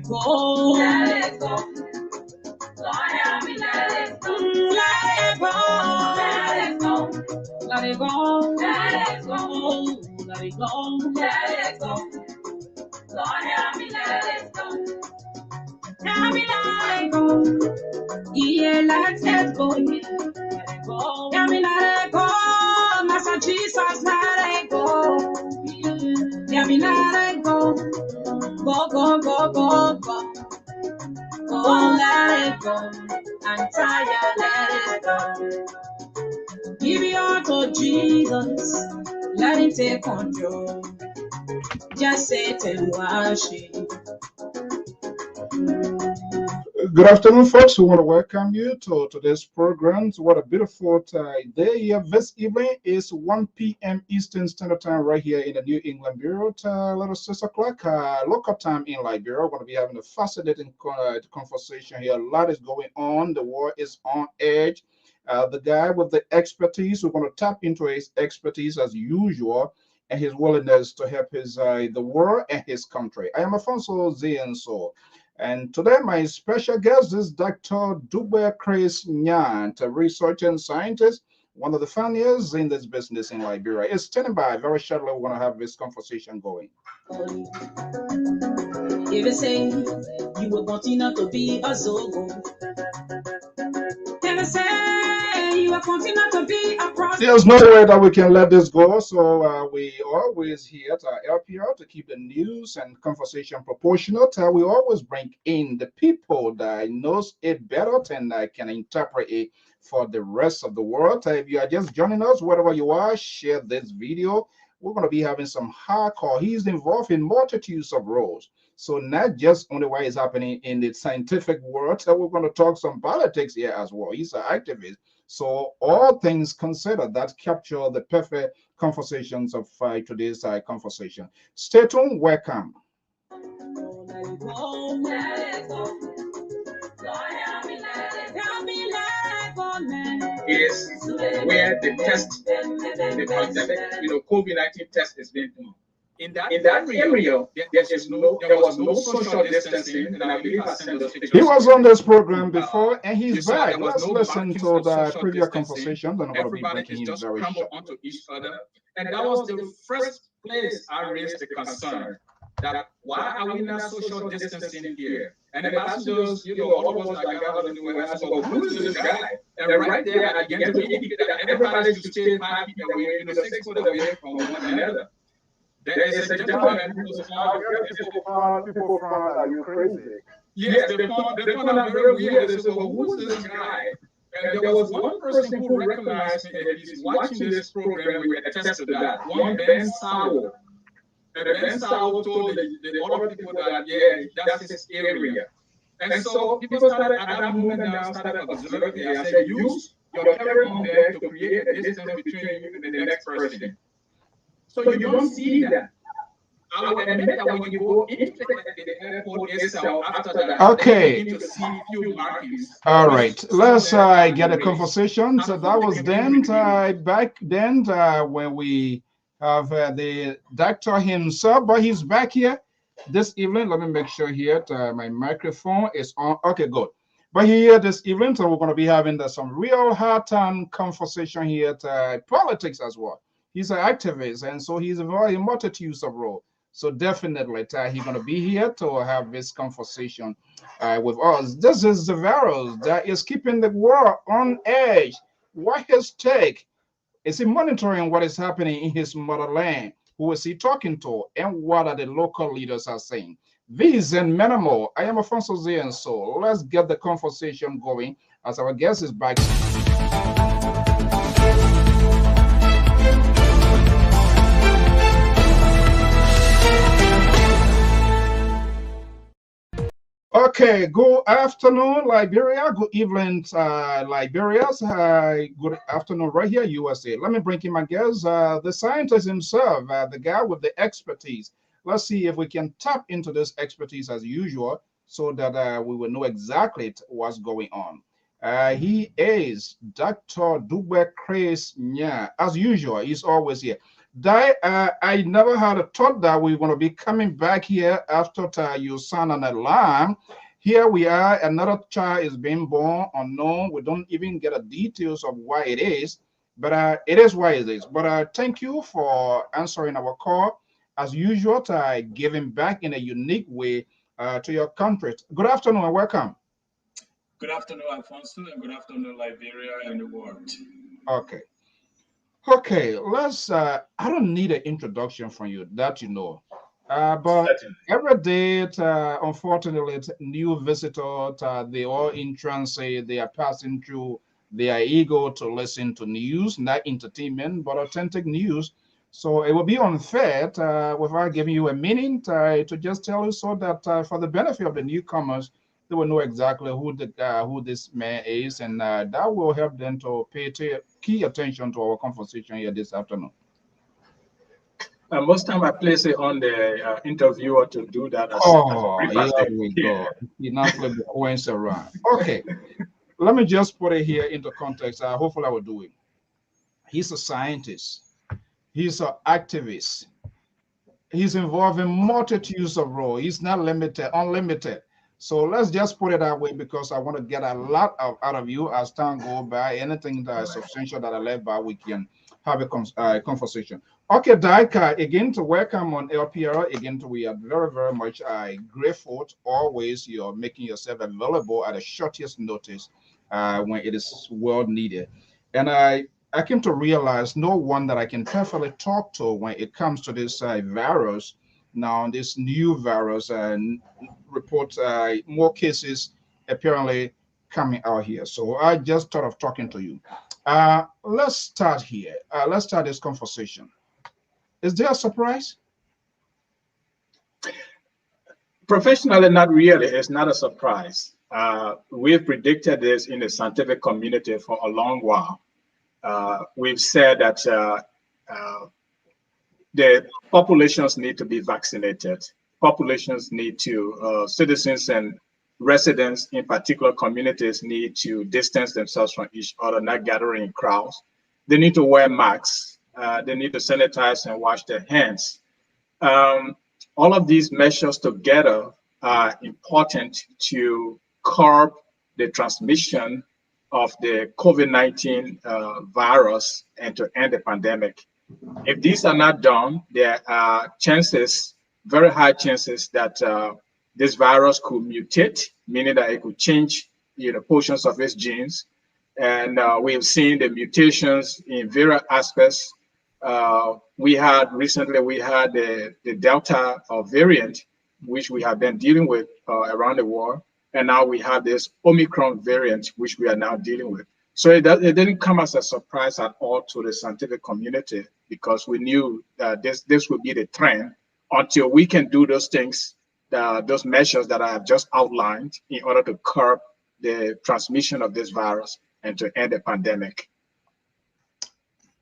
go. Let it go. Lord, help me let it go. Let it go. Let it go. Let it go. Let it go. Let it go. Let it go. Lord, help me let it go. Help me let it go. Yeah, let it go. Yeah. Let it go. Help me let it go. Master Jesus, let it go. Help me let it go. Go, go, go, go, go. Oh, let it go. I'm tired, let it go. Give it all to Jesus. Let him take control. Just sit and worship. Good afternoon, folks. We want to welcome you to today's program. What a beautiful day here. This evening is 1 p.m. Eastern Standard Time right here in the New England Bureau. Little 6 o'clock local time in Liberia. We're going to be having a fascinating conversation here. A lot is going on. The war is on edge. The guy with the expertise, we're going to tap into his expertise as usual and his willingness to help his the world and his country. I am ALPHONSO ZEAN. And today, my special guest is Dr. Dougbeh Nyan, a researcher and scientist, one of the founders in this business in Liberia. Is standing by. Very shortly, we're going to have this conversation going. If you say you will continue to be a Zogo, if you say you will continue to be a prophet. There's no way that we can let this go, so we always here at LPR to keep the news and conversation proportionate. We always bring in the people that knows it better and can interpret it for the rest of the world. If you are just joining us, wherever you are, share this video. We're going to be having some hardcore. He's involved in multitudes of roles. So not just only what is happening in the scientific world, we're going to talk some politics here as well. He's an activist. So all things considered, that capture the perfect conversations of today's conversation. Stay tuned. Welcome. Is where the test, the pandemic, COVID-19 test is being done. In that area, there was no social distancing, and I believe I sent those pictures. He was on this program before, and he's back. Let's listen to the previous conversation. Everybody is just crumbled onto each other, and that was the first place I raised the concern that why are we not social distancing here? And the passengers, all of us that gathered anywhere, I said, well, who is this guy? And right there, I began to indicate that everybody should stay 5 feet away, 6 foot away from one another. There is a gentleman who was people found are you crazy? Yes, they found out very weird. They said, well, who's this guy? And there was one person who recognized me, and he's watching this program. We attested to that. One Ben Sawo. And Ben Sawo told the other people that, yeah, that's his area. And so people started, at that moment now, started observing. I said, use your camera on there to create a distance between you and the next person. So you don't see that. I will admit that when you go into the airport itself after that, okay. You need to see few markings. All right, let's get a conversation. So that was then back then when we have the doctor himself, but he's back here this evening. Let me make sure here my microphone is on. Okay, good. But here this evening, so we're going to be having some real hard-time conversation here, politics as well. He's an activist, and so he's involved in multitudes of roles. So definitely, he's going to be here to have this conversation with us. This is the virus that is keeping the world on edge. What his take? Is he monitoring what is happening in his motherland? Who is he talking to? And what are the local leaders are saying? These and many more. I am ALPHONSO ZEAN, so let's get the conversation going as our guest is back. Okay, good afternoon, Liberia. Good evening, Liberia. Good afternoon, right here, USA. Let me bring in my guest, the scientist himself, the guy with the expertise. Let's see if we can tap into this expertise as usual so that we will know exactly what's going on. He is Dr. Dougbeh Nyan. As usual, he's always here. I never had a thought that we were going to be coming back here after you sound an alarm. Here we are, another child is being born unknown. We don't even get the details of why it is, but it is why it is. But thank you for answering our call. As usual, giving back in a unique way to your country. Good afternoon and welcome. Good afternoon, Alfonso, and good afternoon, Liberia and the world. Okay. Okay, let's I don't need an introduction from you, that you know. But Certainly. every day, unfortunately, new visitors, they all in transit, they are passing through, they are eager to listen to news, not entertainment, but authentic news. So it would be unfair without giving you a minute to just tell you so that for the benefit of the newcomers, they will know exactly who this man is, and that will help them to pay key attention to our conversation here this afternoon. Most time I place it on the interviewer to do that. Here we go. You're not flipping the coins around. Okay, let me just put it here into context. Hopefully, I will do it. He's a scientist. He's an activist. He's involved in multitudes of roles. He's not limited, unlimited. So let's just put it that way because I want to get a lot out of you as time goes by. Anything that is substantial that I left by, we can have a conversation. Okay, Dyke, again to welcome on LPR. Again, we are very, very much grateful. Always you're making yourself available at the shortest notice when it is well needed. And I came to realize no one that I can perfectly talk to when it comes to this virus. Now, this new virus reports more cases apparently coming out here. So I just thought of talking to you. Let's start here. Let's start this conversation. Is there a surprise? Professionally, not really. It's not a surprise. We've predicted this in the scientific community for a long while. We've said that the populations need to be vaccinated. Populations need to, citizens and residents in particular communities need to distance themselves from each other, not gathering in crowds. They need to wear masks. They need to sanitize and wash their hands. All of these measures together are important to curb the transmission of the COVID-19 virus and to end the pandemic. If these are not done, there are chances, very high chances, that this virus could mutate, meaning that it could change, portions of its genes. And we have seen the mutations in various aspects. Recently we had the Delta variant, which we have been dealing with around the world. And now we have this Omicron variant, which we are now dealing with. So it didn't come as a surprise at all to the scientific community, because we knew that this would be the trend until we can do those things, those measures that I have just outlined in order to curb the transmission of this virus and to end the pandemic.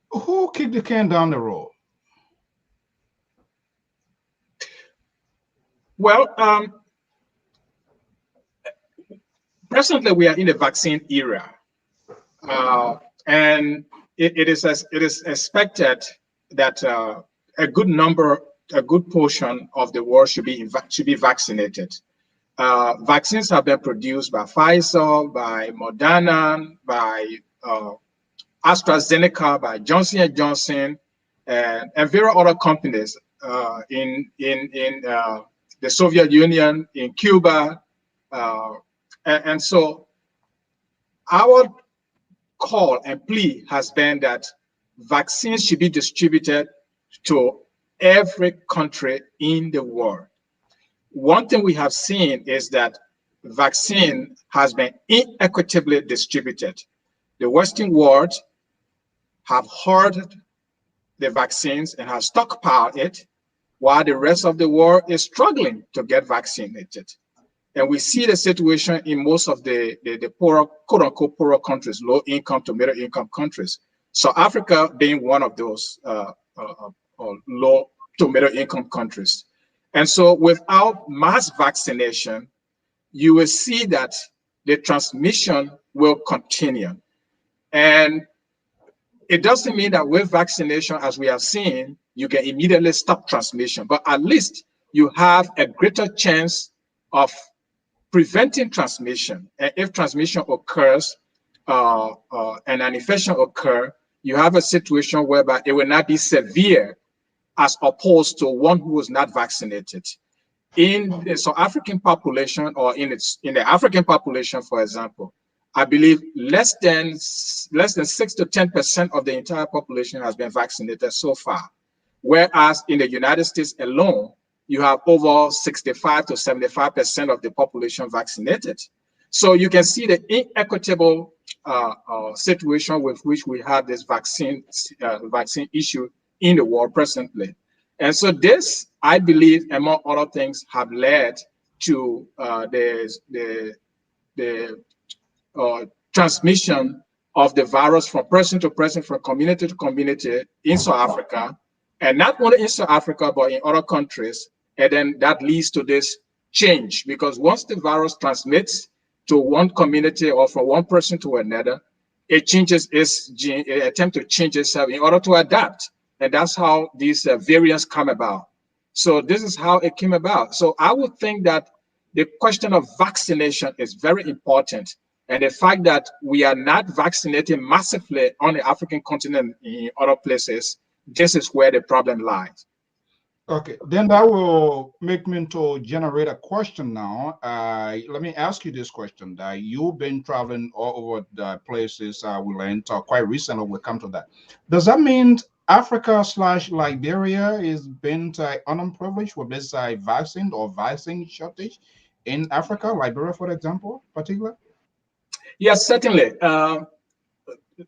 Who kicked the can down the road? Well, presently we are in the vaccine era. And it is expected that a good portion of the world should be vaccinated. Vaccines have been produced by Pfizer, by Moderna, by AstraZeneca, by Johnson & Johnson, and various other companies in the Soviet Union, in Cuba, and so our call and plea has been that vaccines should be distributed to every country in the world. One thing we have seen is that vaccine has been inequitably distributed. The Western world have hoarded the vaccines and have stockpiled it, while the rest of the world is struggling to get vaccinated. And we see the situation in most of the poorer, quote-unquote, poorer countries, low-income to middle-income countries. South Africa being one of those low to middle-income countries. And so without mass vaccination, you will see that the transmission will continue. And it doesn't mean that with vaccination, as we have seen, you can immediately stop transmission, but at least you have a greater chance of preventing transmission. And if transmission occurs and an infection occurs, you have a situation whereby it will not be severe as opposed to one who is not vaccinated. In the South African population, or in the African population, for example, I believe less than 6 to 10% of the entire population has been vaccinated so far. Whereas in the United States alone, you have over 65 to 75% of the population vaccinated. So you can see the inequitable situation with which we have this vaccine issue in the world presently. And so this, I believe, among other things, have led to the transmission of the virus from person to person, from community to community in South Africa, and not only in South Africa, but in other countries. And then that leads to this change, because once the virus transmits to one community or from one person to another, it changes its gene, it attempts to change itself in order to adapt. And that's how these variants come about. So this is how it came about. So I would think that the question of vaccination is very important. And the fact that we are not vaccinating massively on the African continent in other places, this is where the problem lies. Okay, then that will make me to generate a question now. Let me ask you this question. You've been traveling all over the places we learned quite recently. We'll come to that. Does that mean Africa/Liberia is being unprivileged with this vaccine or vaccine shortage in Africa, Liberia, for example, particular? Yes, certainly.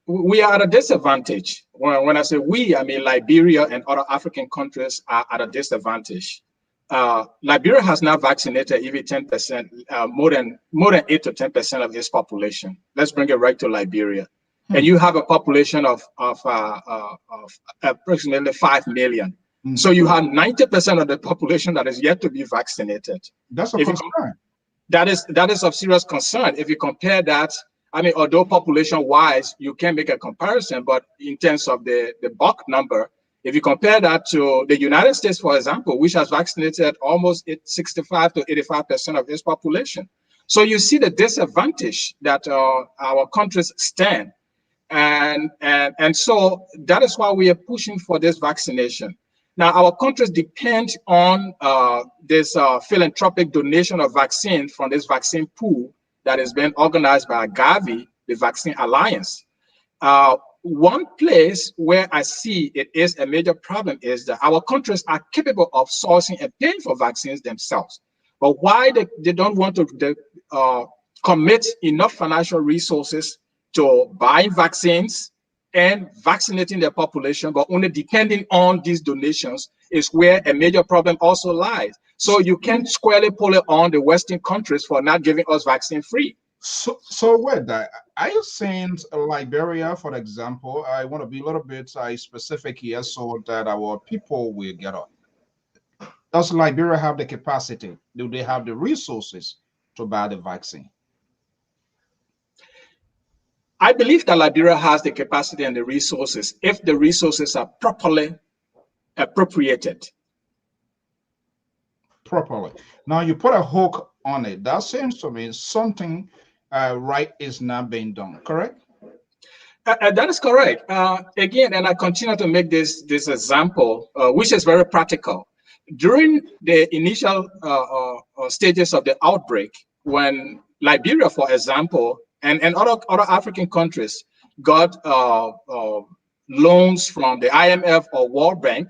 We are at a disadvantage. When I say we, I mean Liberia and other African countries are at a disadvantage. Liberia has now vaccinated even 10%, more than 8 to 10% of its population. Let's bring it right to Liberia. And you have a population of approximately 5 million. So you have 90% of the population that is yet to be vaccinated. That's a concern. That is of serious concern. If you compare that, I mean, although population-wise, you can make a comparison, but in terms of the bulk number, if you compare that to the United States, for example, which has vaccinated almost 65 to 85% of its population. So you see the disadvantage that our countries stand. And so that is why we are pushing for this vaccination. Now, our countries depend on this philanthropic donation of vaccine from this vaccine pool that has been organized by Gavi, the Vaccine Alliance. One place where I see it is a major problem is that our countries are capable of sourcing and paying for vaccines themselves. But why they don't want to commit enough financial resources to buying vaccines and vaccinating their population, but only depending on these donations is where a major problem also lies. So you can't squarely pull it on the Western countries for not giving us vaccine free. So wait, are you saying Liberia, for example? I want to be a little bit specific here so that our people will get up. Does Liberia have the capacity? Do they have the resources to buy the vaccine? I believe that Liberia has the capacity and the resources if the resources are properly appropriated. Properly. Now you put a hook on it. That seems to me something right is not being done, correct? That is correct. Again, and I continue to make this example, which is very practical. During the initial stages of the outbreak, when Liberia, for example, and other African countries got loans from the IMF or World Bank,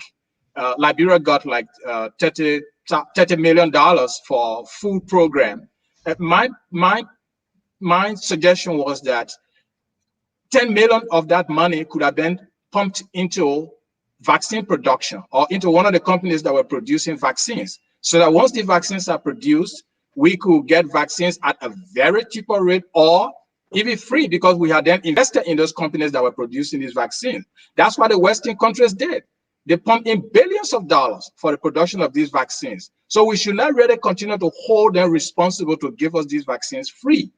Liberia got like $30 million for food program. My suggestion was that 10 million of that money could have been pumped into vaccine production or into one of the companies that were producing vaccines, so that once the vaccines are produced, we could get vaccines at a very cheaper rate or even free, because we had then invested in those companies that were producing these vaccines. That's what the Western countries did. They pumped in billions of dollars for the production of these vaccines. So we should not really continue to hold them responsible to give us these vaccines free.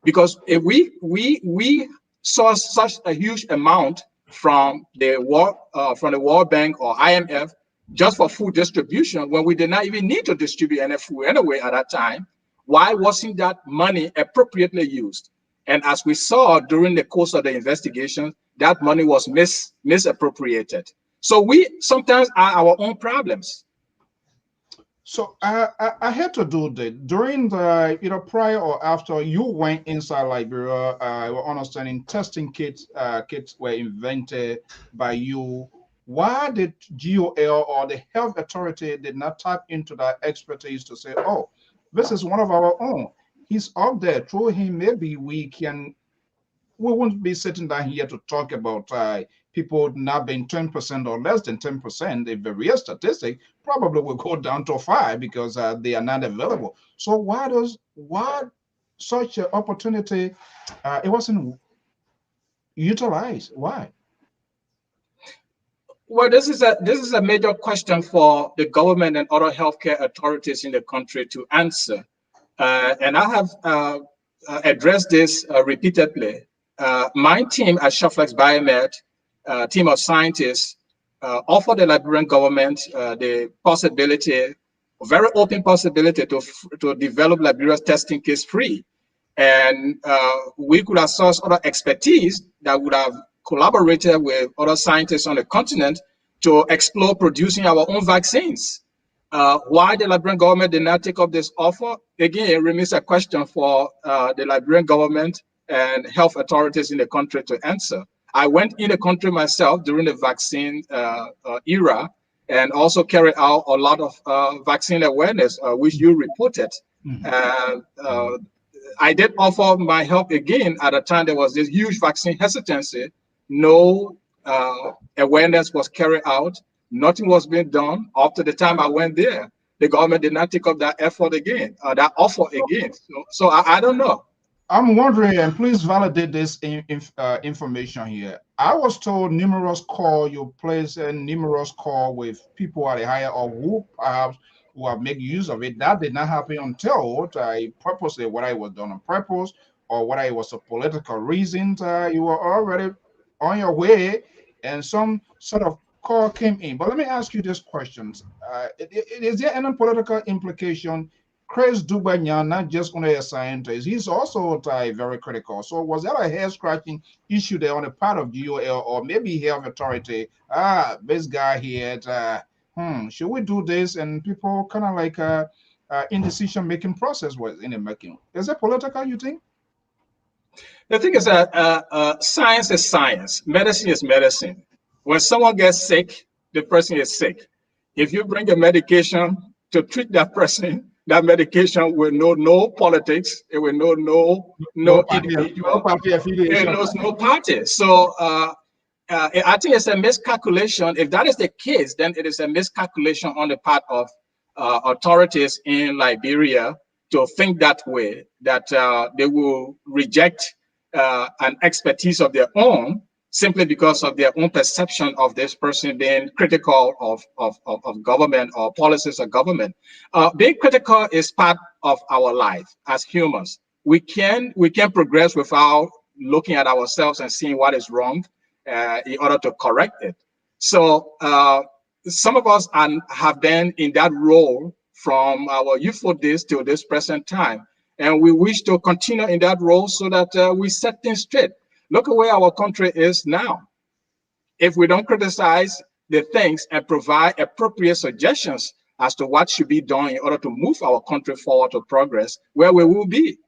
Because if we saw such a huge amount from the World Bank or IMF just for food distribution when we did not even need to distribute any food anyway at that time? Why wasn't that money appropriately used? And as we saw during the course of the investigation, that money was misappropriated. So we sometimes are our own problems. So I had to do that during the prior or after you went inside Liberia. I was understanding testing kits were invented by you. Why did GOL or the health authority did not tap into that expertise to say, oh, this is one of our own. He's up there. Through him, maybe we won't be sitting down here to talk about people not being 10% or less than 10%. If the real statistic probably will go down to 5 because they are not available. So why such an opportunity it wasn't utilized? Why? Well, this is a major question for the government and other healthcare authorities in the country to answer. And I have addressed this repeatedly. My team at Shawflex Biomed, team of scientists, offered the Liberian government the possibility, a very open possibility to develop Liberia's testing kits free. And we could have sourced other expertise that would have collaborated with other scientists on the continent to explore producing our own vaccines. Why the Liberian government did not take up this offer, again, it remains a question for the Liberian government and health authorities in the country to answer. I went in the country myself during the vaccine era and also carried out a lot of vaccine awareness, which you reported. Mm-hmm. I did offer my help again at a time there was this huge vaccine hesitancy. No awareness was carried out. Nothing was being done. Up to the time I went there, the government did not take up that effort again, that offer again. So I don't know. I'm wondering, and please validate this information here. I was told numerous call, you place a numerous call with people at a higher or who perhaps who have made use of it. That did not happen until I purposely, whether it was done on purpose or whether it was a political reason, you were already on your way and some sort of call came in. But let me ask you this question. Is there any political implication? Chris Dougbeh, Nyan, not just only a scientist, he's also very critical. So was that a hair-scratching issue there on the part of GOL or maybe health authority? This guy here, should we do this? And people kind of like in decision-making process was in the making. Is it political, you think? The thing is that science is science. Medicine is medicine. When someone gets sick, the person is sick. If you bring a medication to treat that person, that medication will know no politics. It will know no individual. It knows no party. So I think it's a miscalculation. If that is the case, then it is a miscalculation on the part of authorities in Liberia to think that way, that they will reject an expertise of their own simply because of their own perception of this person being critical of government or policies of government. Being critical is part of our life as humans. We can progress without looking at ourselves and seeing what is wrong in order to correct it. So some of us have been in that role from our youthful days till this present time. And we wish to continue in that role so that we set things straight. Look at where our country is now. If we don't criticize the things and provide appropriate suggestions as to what should be done in order to move our country forward to progress, where we will be.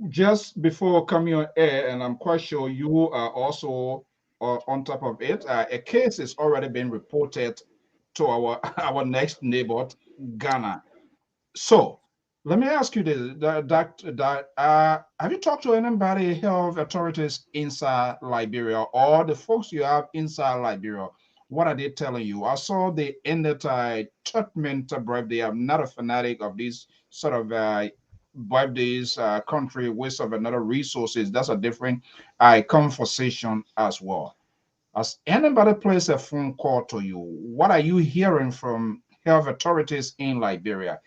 Just before coming on air, and I'm quite sure you are also on top of it, a case is already been reported to our next neighbor, Ghana. So let me ask you this, have you talked to anybody, health authorities inside Liberia or the folks you have inside Liberia? What are they telling you? I saw they ended treatment birthday. I'm not a fanatic of these sort of birthdays, country waste of another resources. That's a different conversation as well. Has anybody placed a phone call to you? What are you hearing from health authorities in Liberia?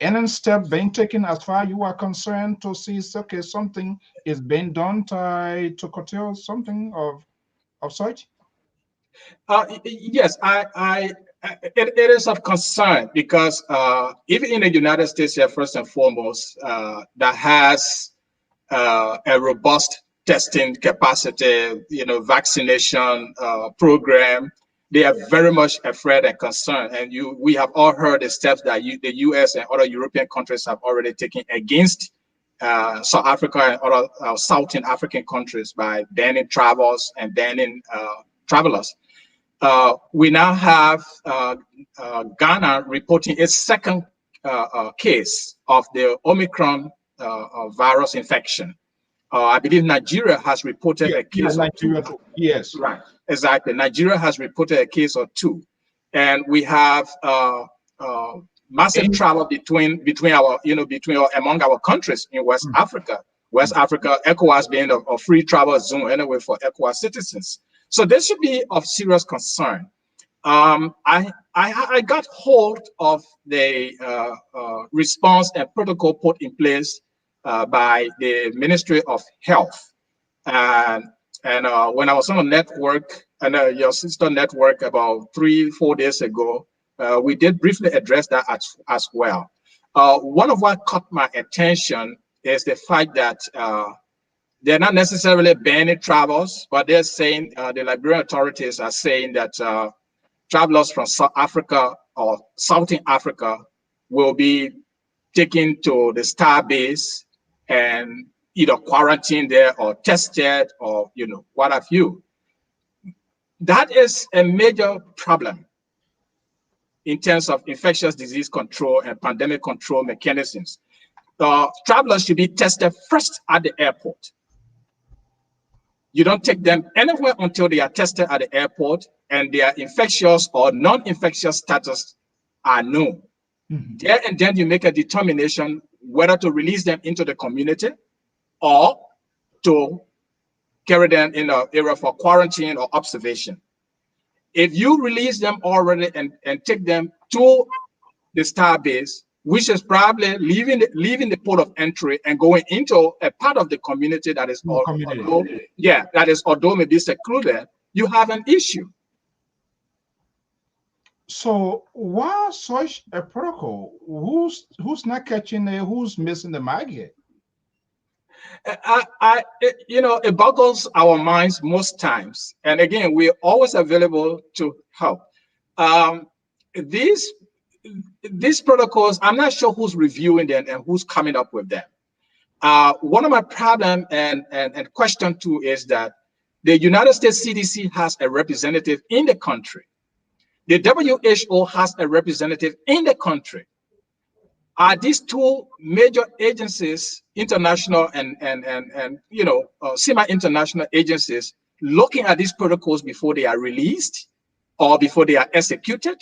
any step being taken as far as you are concerned to see, okay, something is being done to curtail something of such? Yes, it is of concern because even in the United States here, first and foremost, that has a robust testing capacity, vaccination program. They are very much afraid and concerned. And we have all heard the steps that the US and other European countries have already taken against South Africa and other Southern African countries by banning travels and banning travelers. We now have Ghana reporting its second case of the Omicron virus infection. I believe Nigeria has reported a case or two. Yes. Right, exactly. Nigeria has reported a case or two. And we have massive travel between among our countries in West Africa. West Africa, ECOWAS being a free travel zone anyway for ECOWAS citizens. So this should be of serious concern. I got hold of the response and protocol put in place by the Ministry of Health. And when I was on a network, and your sister network about 3-4 days ago, we did briefly address that as well. One of what caught my attention is the fact that they're not necessarily banning travels, but they're saying, the Liberian authorities are saying that travelers from South Africa or Southern Africa will be taken to the Star base and either quarantined there or tested or what have you. That is a major problem in terms of infectious disease control and pandemic control mechanisms. Travelers should be tested first at the airport. You don't take them anywhere until they are tested at the airport and their infectious or non-infectious status are known. There and then you make a determination whether to release them into the community or to carry them in an area for quarantine or observation. If you release them already and take them to the Star base, which is probably leaving the port of entry and going into a part of the community that is although maybe secluded, you have an issue. So why such a protocol? Who's not catching it? Who's missing the mark here? It boggles our minds most times. And again, we're always available to help. These protocols, I'm not sure who's reviewing them and who's coming up with them. One of my problem and question too is that the United States CDC has a representative in the country. The WHO has a representative in the country. Are these two major agencies, international and semi-international agencies, looking at these protocols before they are released or before they are executed?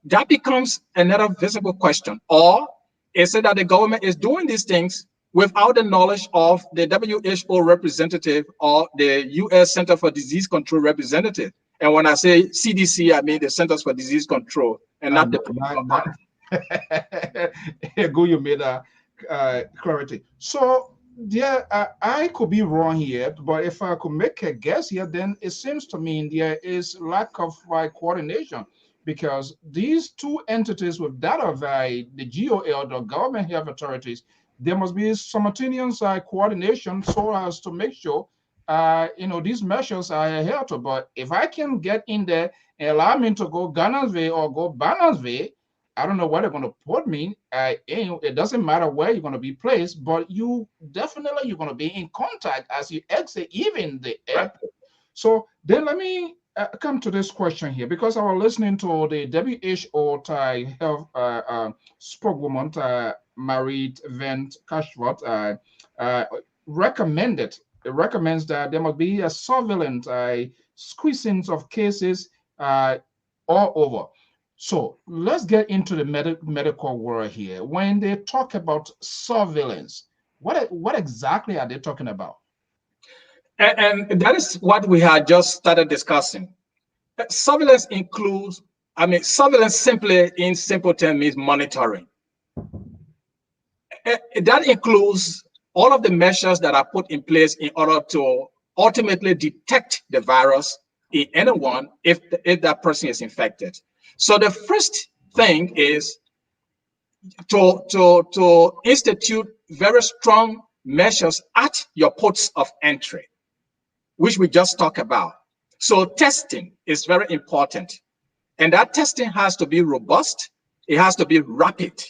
That becomes another visible question. Or is it that the government is doing these things without the knowledge of the WHO representative or the US Center for Disease Control representative? And when I say CDC, I mean the Centers for Disease Control and not the Go, you made a clarity. So yeah, I could be wrong here, but if I could make a guess here, then it seems to me there is lack of coordination, because these two entities with that of the GOL, the government health authorities, there must be simultaneous coordination so as to make sure these measures are adhered to. But if I can get in there and allow me to go Ghana's way or go Bana's way, I don't know where they're going to put me. It doesn't matter where you're going to be placed, but you're going to be in contact as you exit even the airport. So then let me come to this question here, because I was listening to the WHO health spokeswoman, Marit Van Kashvat, recommends that there must be a surveillance squeezing of cases all over. So let's get into the medical world here. When they talk about surveillance, what exactly are they talking about? And that is what we had just started discussing. Surveillance includes, surveillance simply in simple terms means monitoring. That includes all of the measures that are put in place in order to ultimately detect the virus in anyone if that person is infected. So the first thing is to institute very strong measures at your ports of entry, which we just talked about. So testing is very important. And that testing has to be robust. It has to be rapid.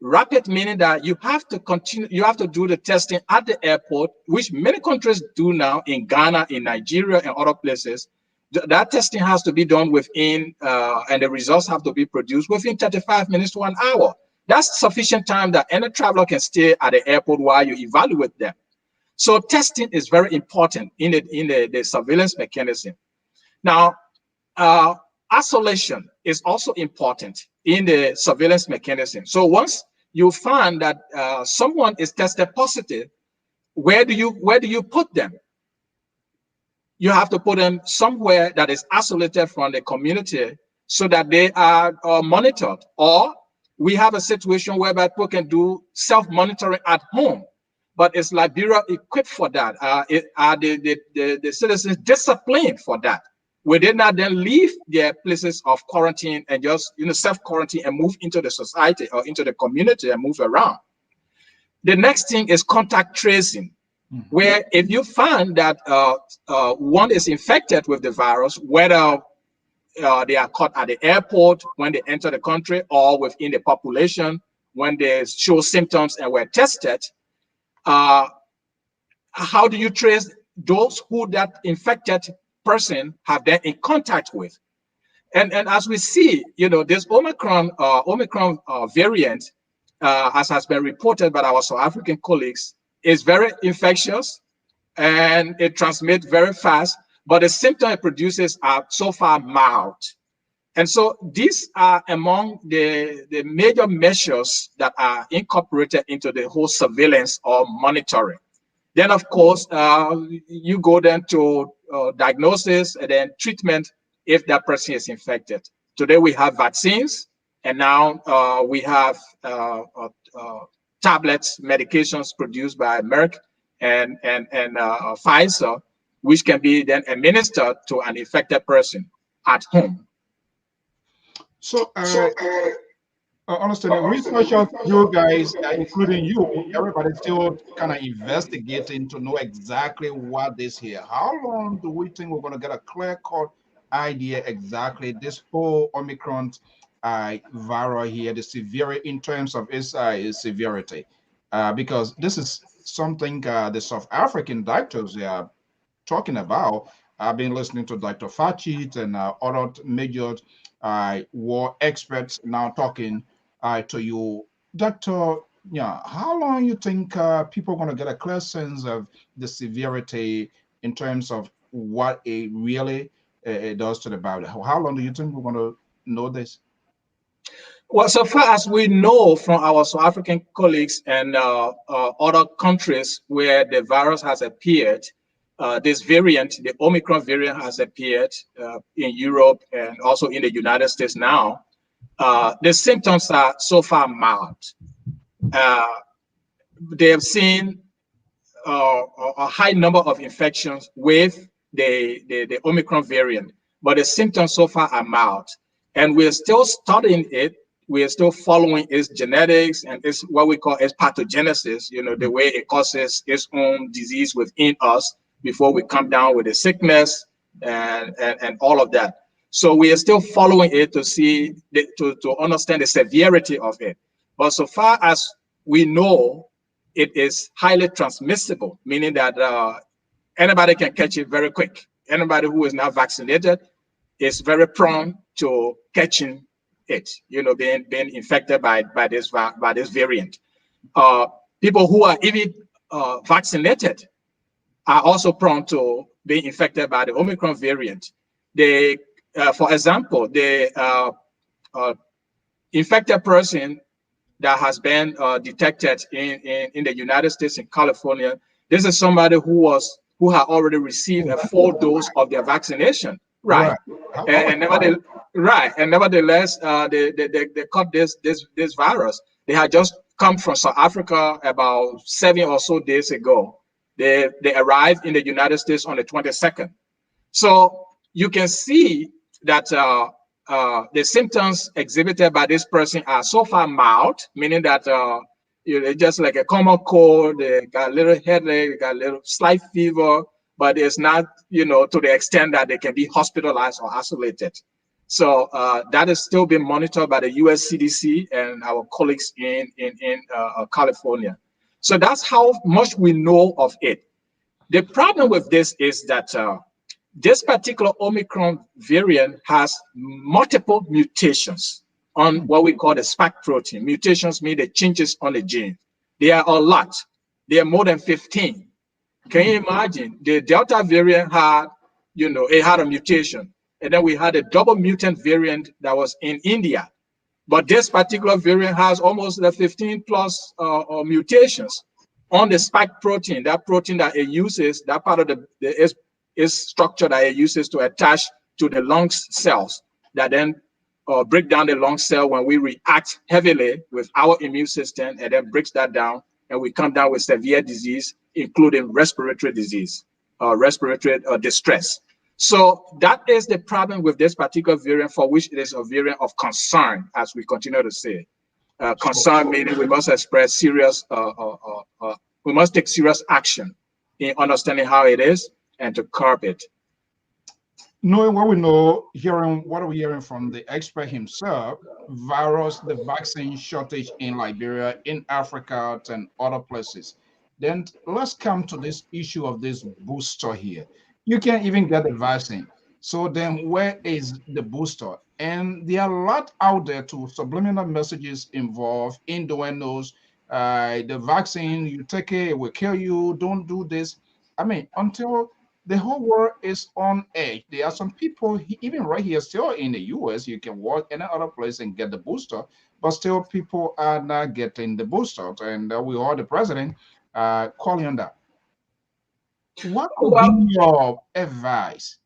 Rapid meaning that you have to continue, you have to do the testing at the airport, which many countries do now in Ghana, in Nigeria, and other places. That testing has to be done within, and the results have to be produced within 35 minutes to an hour. That's sufficient time that any traveler can stay at the airport while you evaluate them. So testing is very important in the surveillance mechanism. Now, isolation is also important in the surveillance mechanism. So once you find that someone is tested positive, where do you put them? You have to put them somewhere that is isolated from the community so that they are monitored. Or we have a situation whereby people can do self-monitoring at home, but is Liberia equipped for that? Are the citizens disciplined for that? Will they not then leave their places of quarantine and just self-quarantine and move into the society or into the community and move around? The next thing is contact tracing, where if you find that one is infected with the virus, whether they are caught at the airport when they enter the country or within the population when they show symptoms and were tested, how do you trace those who that infected person have been in contact with? And as we see, this Omicron variant, as has been reported by our South African colleagues, is very infectious and it transmits very fast, but the symptoms it produces are so far mild. And so these are among the major measures that are incorporated into the whole surveillance or monitoring. Then, of course, you go then to diagnosis and then treatment if that person is infected. Today we have vaccines, and now we have tablets, medications produced by Merck and Pfizer, which can be then administered to an infected person at home. So, honestly, the researchers, you guys, including you, everybody still kind of investigating to know exactly what this here. How long do we think we're going to get a clear-cut idea exactly this whole Omicron viral here, the severity in terms of its severity? Because this is something the South African doctors are talking about. I've been listening to Dr. Fachit and other major war experts now talking to you. Dr. Yeah, how long you think people are going to get a clear sense of the severity in terms of what it really does to the body? How long do you think we're going to know this? Well, so far as we know from our South African colleagues and other countries where the virus has appeared, this variant, the Omicron variant, has appeared in Europe and also in the United States now. The symptoms are so far mild. They have seen a high number of infections with the Omicron variant, but the symptoms so far are mild. And we're still studying it. We are still following its genetics and its what we call its pathogenesis, the way it causes its own disease within us before we come down with the sickness and all of that. So we are still following it to see, to understand the severity of it. But so far as we know, it is highly transmissible, meaning that anybody can catch it very quick. Anybody who is not vaccinated is very prone to catching it, being infected by this variant. People who are even vaccinated are also prone to being infected by the Omicron variant. For example, the infected person that has been detected in the United States, in California, this is somebody who had already received a full dose of their vaccination, right? And nevertheless, they caught this virus. They had just come from South Africa about 7 or so days ago. They arrived in the United States on the 22nd. So you can see that the symptoms exhibited by this person are so far mild, meaning that it's just like a common cold. They got a little headache, they got a little slight fever, but it's not, to the extent that they can be hospitalized or isolated. So that is still being monitored by the US CDC and our colleagues in California. So that's how much we know of it. The problem with this is that this particular Omicron variant has multiple mutations on what we call the spike protein. Mutations mean the changes on the gene. They are a lot. They are more than 15. Can you imagine? The Delta variant had, it had a mutation. And then we had a double mutant variant that was in India. But this particular variant has almost the 15 plus mutations on the spike protein, that protein that it uses, that part of the structure that it uses to attach to the lung cells that then break down the lung cell when we react heavily with our immune system, and then breaks that down, and we come down with severe disease, including respiratory disease, respiratory distress. So that is the problem with this particular variant, for which it is a variant of concern, as we continue to say. Concern meaning we must express serious, we must take serious action in understanding how it is and to curb it. Knowing what we know, what are we hearing from the expert himself, the vaccine shortage in Liberia, in Africa, and other places. Then let's come to this issue of this booster here. You can't even get the vaccine. So then where is the booster? And there are a lot out there to subliminal messages involved, innuendos. The vaccine, you take it, it will kill you, don't do this. I mean, until the whole world is on edge. There are some people, even right here, still in the US, you can walk in another place and get the booster, but still people are not getting the booster. And we heard the president calling on that. What would be your advice?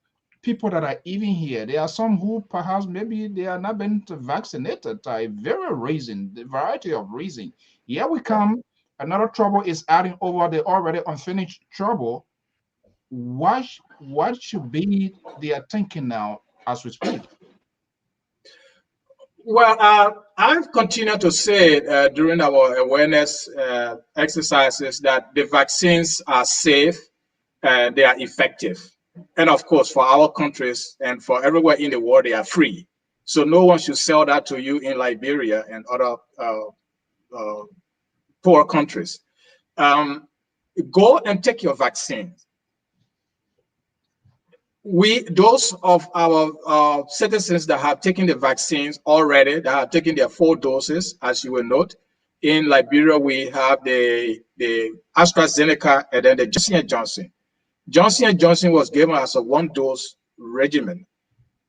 People that are even here, there are some who perhaps maybe they are not been vaccinated by the variety of reason. Here we come, another trouble is adding over the already unfinished trouble. What should be their thinking now as we speak? Well, I've continued to say during our awareness exercises that the vaccines are safe, they are effective. And of course, for our countries and for everywhere in the world, they are free. So no one should sell that to you in Liberia and other poor countries. Go and take your vaccine. Those of our citizens that have taken the vaccines already, that have taken their 4 doses, as you will note, in Liberia, we have the AstraZeneca and then the Johnson & Johnson. Johnson & Johnson was given as a 1-dose regimen.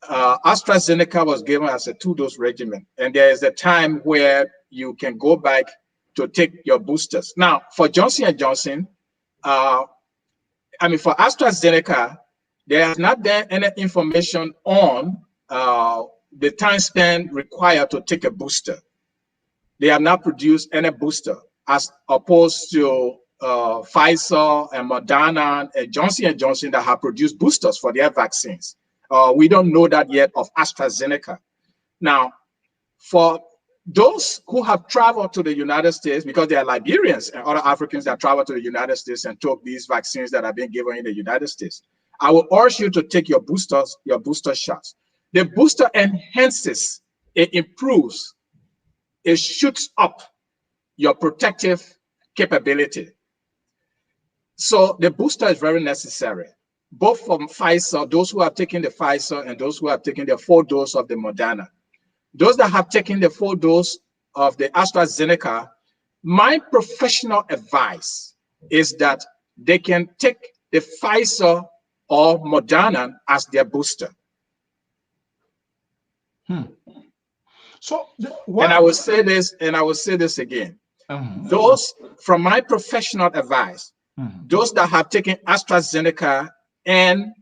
AstraZeneca was given as a 2-dose regimen. And there is a time where you can go back to take your boosters. Now, for Johnson & Johnson, for AstraZeneca, there has not been any information on the time span required to take a booster. They have not produced any booster, as opposed to Pfizer and Moderna and Johnson & Johnson that have produced boosters for their vaccines. We don't know that yet of AstraZeneca. Now, for those who have traveled to the United States, because they are Liberians and other Africans that travel to the United States and took these vaccines that are being given in the United States, I will urge you to take your booster shots. The booster enhances, it improves, it shoots up your protective capability. So the booster is very necessary, both from Pfizer, those who have taken the Pfizer and those who have taken the 4 dose of the Moderna. Those that have taken the 4 dose of the AstraZeneca, my professional advice is that they can take the Pfizer or Moderna as their booster. So, and I will say this, again. Those, from my professional advice, those that have taken AstraZeneca and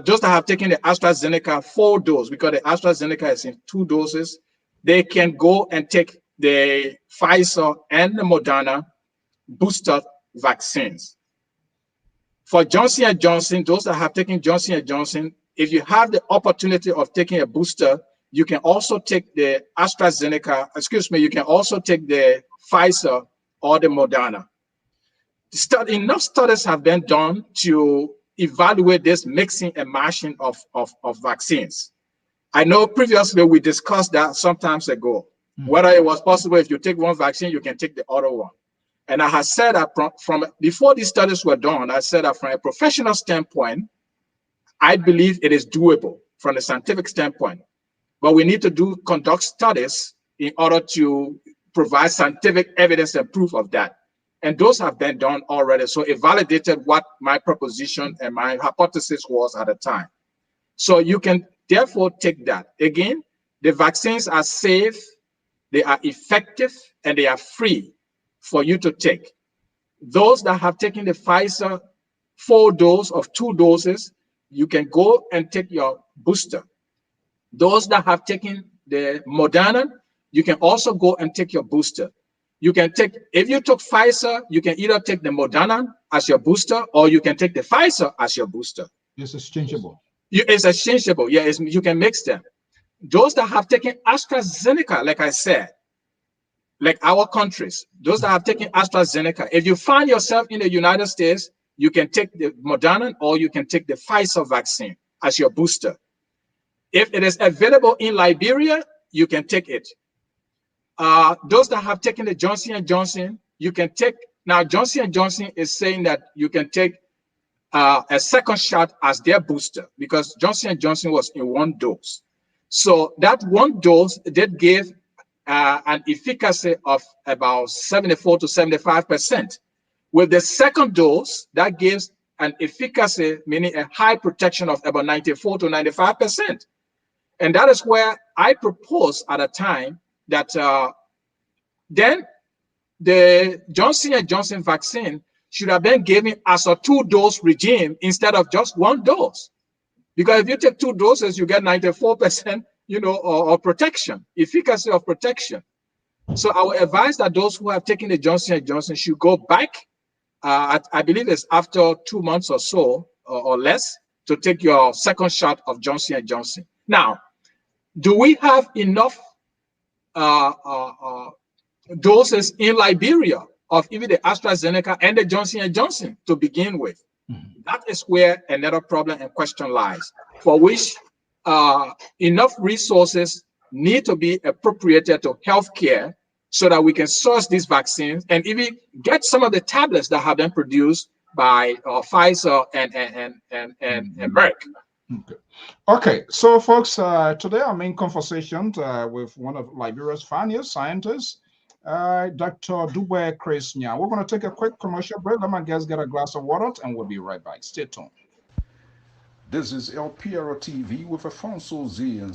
those that have taken the AstraZeneca 4 dose, because the AstraZeneca is in 2 doses, they can go and take the Pfizer and the Moderna booster vaccines. For Johnson & Johnson, those that have taken Johnson & Johnson, if you have the opportunity of taking a booster, you can also take the AstraZeneca, you can also take the Pfizer or the Moderna. Enough studies have been done to evaluate this mixing and matching of vaccines. I know previously we discussed that some time ago, whether it was possible if you take one vaccine, you can take the other one. And I have said that from before these studies were done, I said that from a professional standpoint, I believe it is doable from a scientific standpoint. But we need to conduct studies in order to provide scientific evidence and proof of that. And those have been done already. So it validated what my proposition and my hypothesis was at the time. So you can therefore take that. Again, the vaccines are safe, they are effective, and they are free for you to take. Those that have taken the Pfizer 4 dose of 2 doses, you can go and take your booster. Those that have taken the Moderna, you can also go and take your booster. You can take, if you took Pfizer, you can either take the Moderna as your booster, or you can take the Pfizer as your booster. It's exchangeable. It's exchangeable. Yeah, you can mix them. Those that have taken AstraZeneca, like I said, like our countries, those that have taken AstraZeneca, if you find yourself in the United States, you can take the Moderna or you can take the Pfizer vaccine as your booster. If it is available in Liberia, you can take it. Those that have taken the Johnson & Johnson, you can take, now Johnson & Johnson is saying that you can take a second shot as their booster because Johnson & Johnson was in 1 dose. So that 1 dose did give an efficacy of about 74 to 75%. With the second dose, that gives an efficacy, meaning a high protection of about 94 to 95%. And that is where I proposed at a time that then the Johnson & Johnson vaccine should have been given as a 2-dose regime instead of just 1 dose. Because if you take 2 doses, you get 94%, or protection, efficacy of protection. So I would advise that those who have taken the Johnson & Johnson should go back, I believe it's after 2 months or so, or less, to take your second shot of Johnson & Johnson. Now, do we have enough doses in Liberia of even the AstraZeneca and the Johnson & Johnson to begin with? That is where another problem and question lies, for which enough resources need to be appropriated to healthcare so that we can source these vaccines and even get some of the tablets that have been produced by Pfizer and Merck. Okay, so folks, today I'm in conversation with one of Liberia's finest scientists, Dr. Dougbeh Chris Nyan. We're going to take a quick commercial break. Let my guests get a glass of water and we'll be right back. Stay tuned. This is LPR-TV with ALPHONSO ZEAN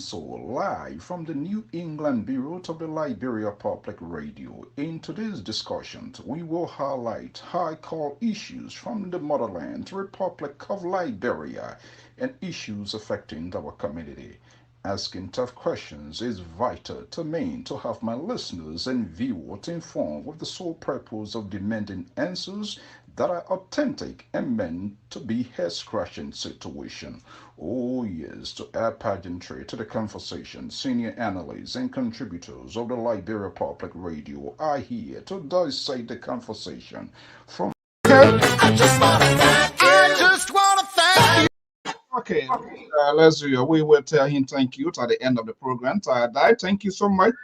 live from the New England Bureau of the Liberia Public Radio. In today's discussion, we will highlight high-call issues from the motherland, Republic of Liberia, and issues affecting our community. Asking tough questions is vital to me to have my listeners and viewers informed with the sole purpose of demanding answers that are authentic and meant to be head-scratching situation. Oh yes, to add pageantry to the conversation, senior analysts and contributors of the Liberia Public Radio are here to dissect the conversation from I just want to thank you. Okay, let's do it. We will tell him thank you at the end of the program. Dai, thank you so much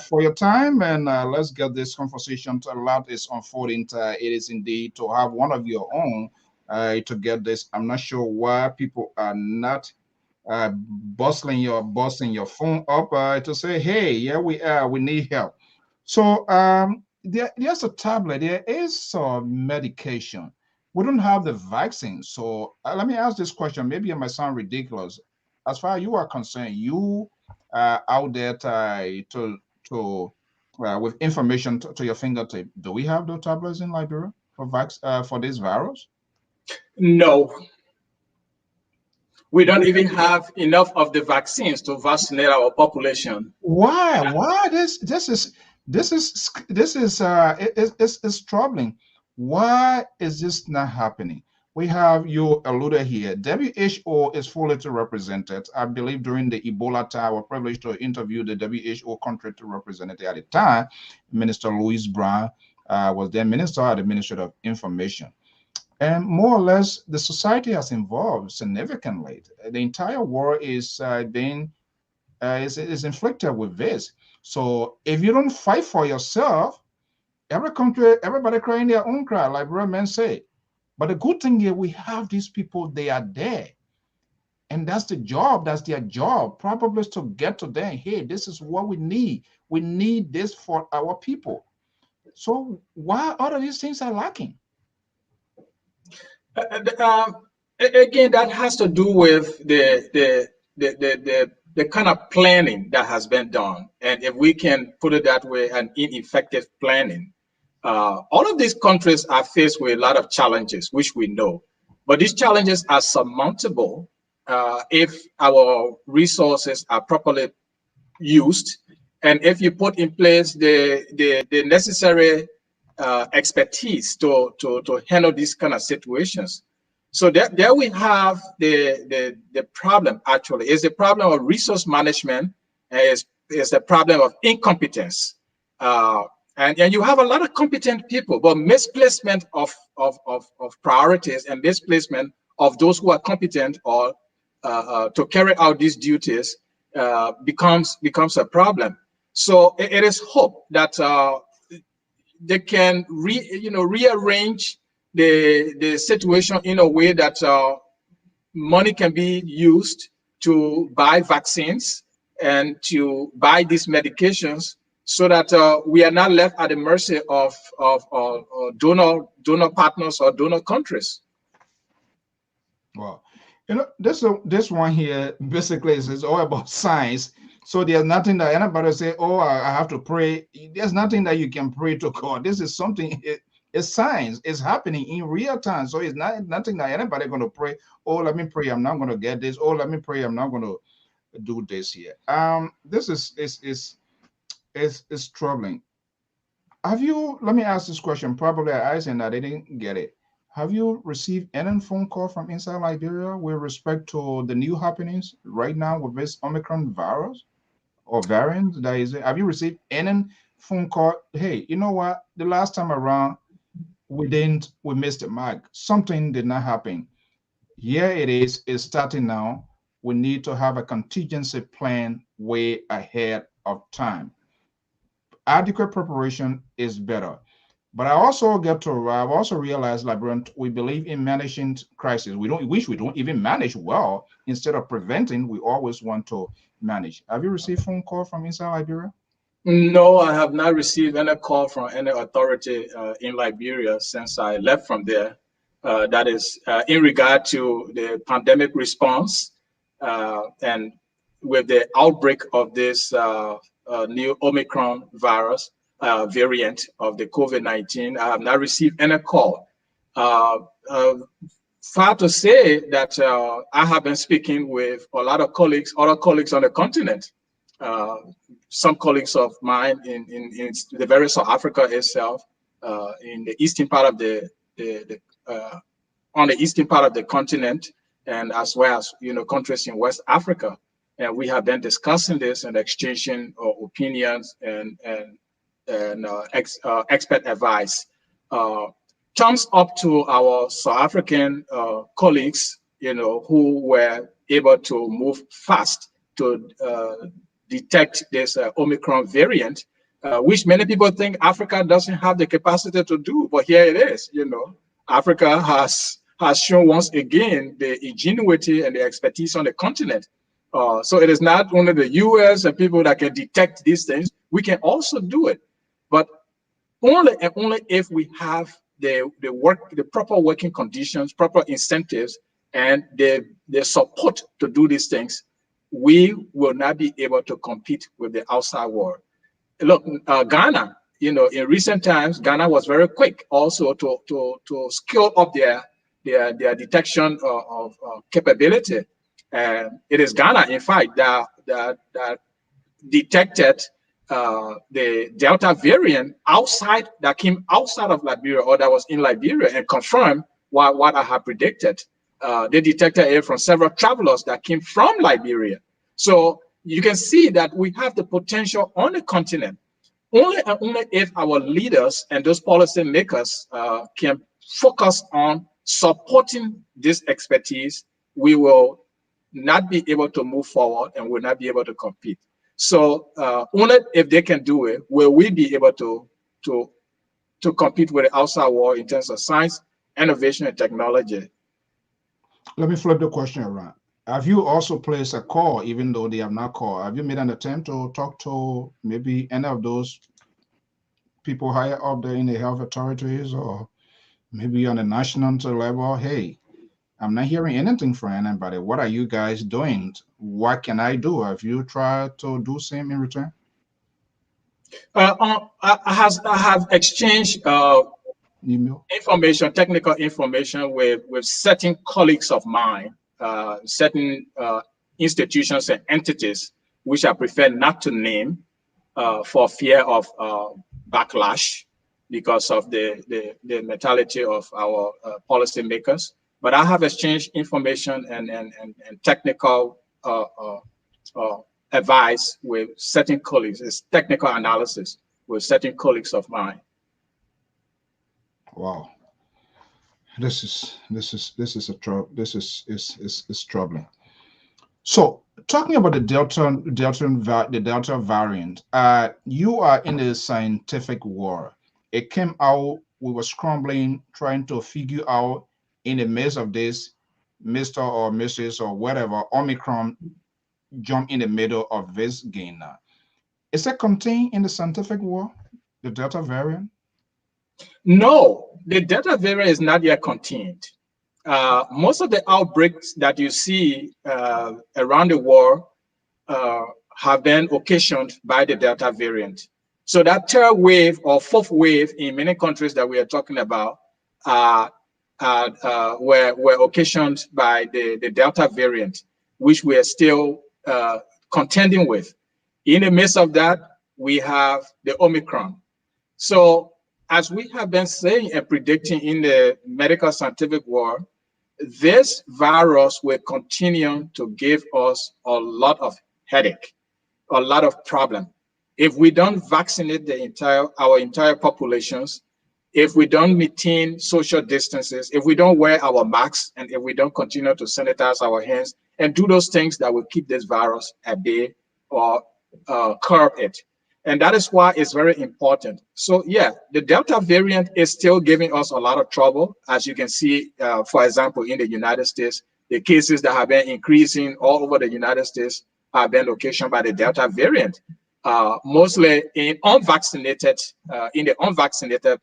for your time, and let's get this conversation to a lot is unfolding. It is indeed to have one of your own to get this. I'm not sure why people are not busting your phone up to say, hey, yeah, we need help. So there's a tablet, there is some medication. We don't have the vaccine. So let me ask this question. Maybe it might sound ridiculous. As far as you are concerned, you out there with information to your fingertip. Do we have those tablets in Liberia for this virus? No. We don't even have enough of the vaccines to vaccinate our population. Why? Why this is This is it's troubling. Why is this not happening? We have, you alluded here, WHO is fully represented. I believe during the Ebola time, I was privileged to interview the WHO country representative at the time. Minister Louise Brown was then minister at the Ministry of Information. And more or less, the society has involved significantly. The entire world is is inflicted with this. So if you don't fight for yourself, every country, everybody crying their own cry, like real men say. But the good thing is we have these people, they are there. And that's the job, that's their job, probably to get to them. Hey, this is what we need. We need this for our people. So why all of these things are lacking? Again, that has to do with the kind of planning that has been done. And if we can put it that way, an ineffective planning. All of these countries are faced with a lot of challenges, which we know. But these challenges are surmountable if our resources are properly used, and if you put in place the necessary expertise to handle these kind of situations. So there we have the problem. Actually, is the problem of resource management, is the problem of incompetence, and you have a lot of competent people, but misplacement of priorities and misplacement of those who are competent or to carry out these duties becomes a problem. So it is hope that they can rearrange the situation in a way that money can be used to buy vaccines and to buy these medications, so that we are not left at the mercy of donor partners or donor countries. Well, you know, this one here basically is all about science. So there's nothing that anybody say, oh, I have to pray. There's nothing that you can pray to God. This is something, it's science. It's happening in real time. So it's not nothing that anybody going to pray. Oh, let me pray, I'm not going to get this. Oh, let me pray, I'm not going to do this here. This is troubling. Have you, let me ask this question. Probably I asked and I didn't get it. Have you received any phone call from inside Liberia with respect to the new happenings right now with this Omicron virus or variant that is? Have you received any phone call? Hey, you know what? The last time around, we missed the mark. Something did not happen. Here it is. It's starting now. We need to have a contingency plan way ahead of time. Adequate preparation is better. But I've also realized, Librarian, we believe in managing crisis. We don't even manage well. Instead of preventing, we always want to manage. Have you received phone call from inside Liberia? No, I have not received any call from any authority in Liberia since I left from there. That is in regard to the pandemic response and with the outbreak of this new Omicron virus variant of the COVID-19. I have not received any call. Far to say that I have been speaking with a lot of colleagues, other colleagues on the continent. Some colleagues of mine in the very South Africa itself, in the eastern part of on the eastern part of the continent, and as well as countries in West Africa, and we have been discussing this and exchanging opinions and expert advice. Thumbs up to our South African colleagues, who were able to move fast to detect this Omicron variant, which many people think Africa doesn't have the capacity to do, but here it is. Africa has shown once again the ingenuity and the expertise on the continent. So it is not only the US and people that can detect these things, we can also do it, but only and only if we have the proper working conditions, proper incentives, and the support to do these things. We will not be able to compete with the outside world. Look, Ghana, in recent times, Ghana was very quick also to scale up their detection of capability. And it is Ghana, in fact, that detected the Delta variant that came outside of Liberia, or that was in Liberia, and confirmed what I had predicted. They detected it from several travelers that came from Liberia. So you can see that we have the potential on the continent. Only and only if our leaders and those policy makers can focus on supporting this expertise, we will not be able to move forward and will not be able to compete. So only if they can do it will we be able to compete with the outside world in terms of science, innovation, and technology. Let me flip the question around. Have you also placed a call, even though they have not called? Have you made an attempt to talk to maybe any of those people higher up there in the health authorities, or maybe on the national level? Hey, I'm not hearing anything from anybody. What are you guys doing? What can I do? Have you tried to do same in return? I have exchanged Email? information, technical information with certain colleagues of mine, certain institutions and entities, which I prefer not to name for fear of backlash because of the mentality of our policymakers. But I have exchanged information and technical advice with certain colleagues. It's technical analysis with certain colleagues of mine. Wow, this is troubling. So talking about the Delta variant, you are in the scientific war. It came out, we were scrambling, trying to figure out in the midst of this, Mr. or Mrs. or whatever, Omicron jump in the middle of this game now. Is that contained in the scientific war, the Delta variant? No, the Delta variant is not yet contained. Most of the outbreaks that you see around the world have been occasioned by the Delta variant. So that third wave or fourth wave in many countries that we are talking about were occasioned by the Delta variant, which we are still contending with. In the midst of that, we have the Omicron. So as we have been saying and predicting in the medical scientific world, this virus will continue to give us a lot of headache, a lot of problem. If we don't vaccinate our entire populations, if we don't maintain social distances, if we don't wear our masks, and if we don't continue to sanitize our hands and do those things that will keep this virus at bay or curb it. And that is why it's very important. So yeah, the Delta variant is still giving us a lot of trouble. As you can see, for example, in the United States, the cases that have been increasing all over the United States have been occasioned by the Delta variant, mostly in the unvaccinated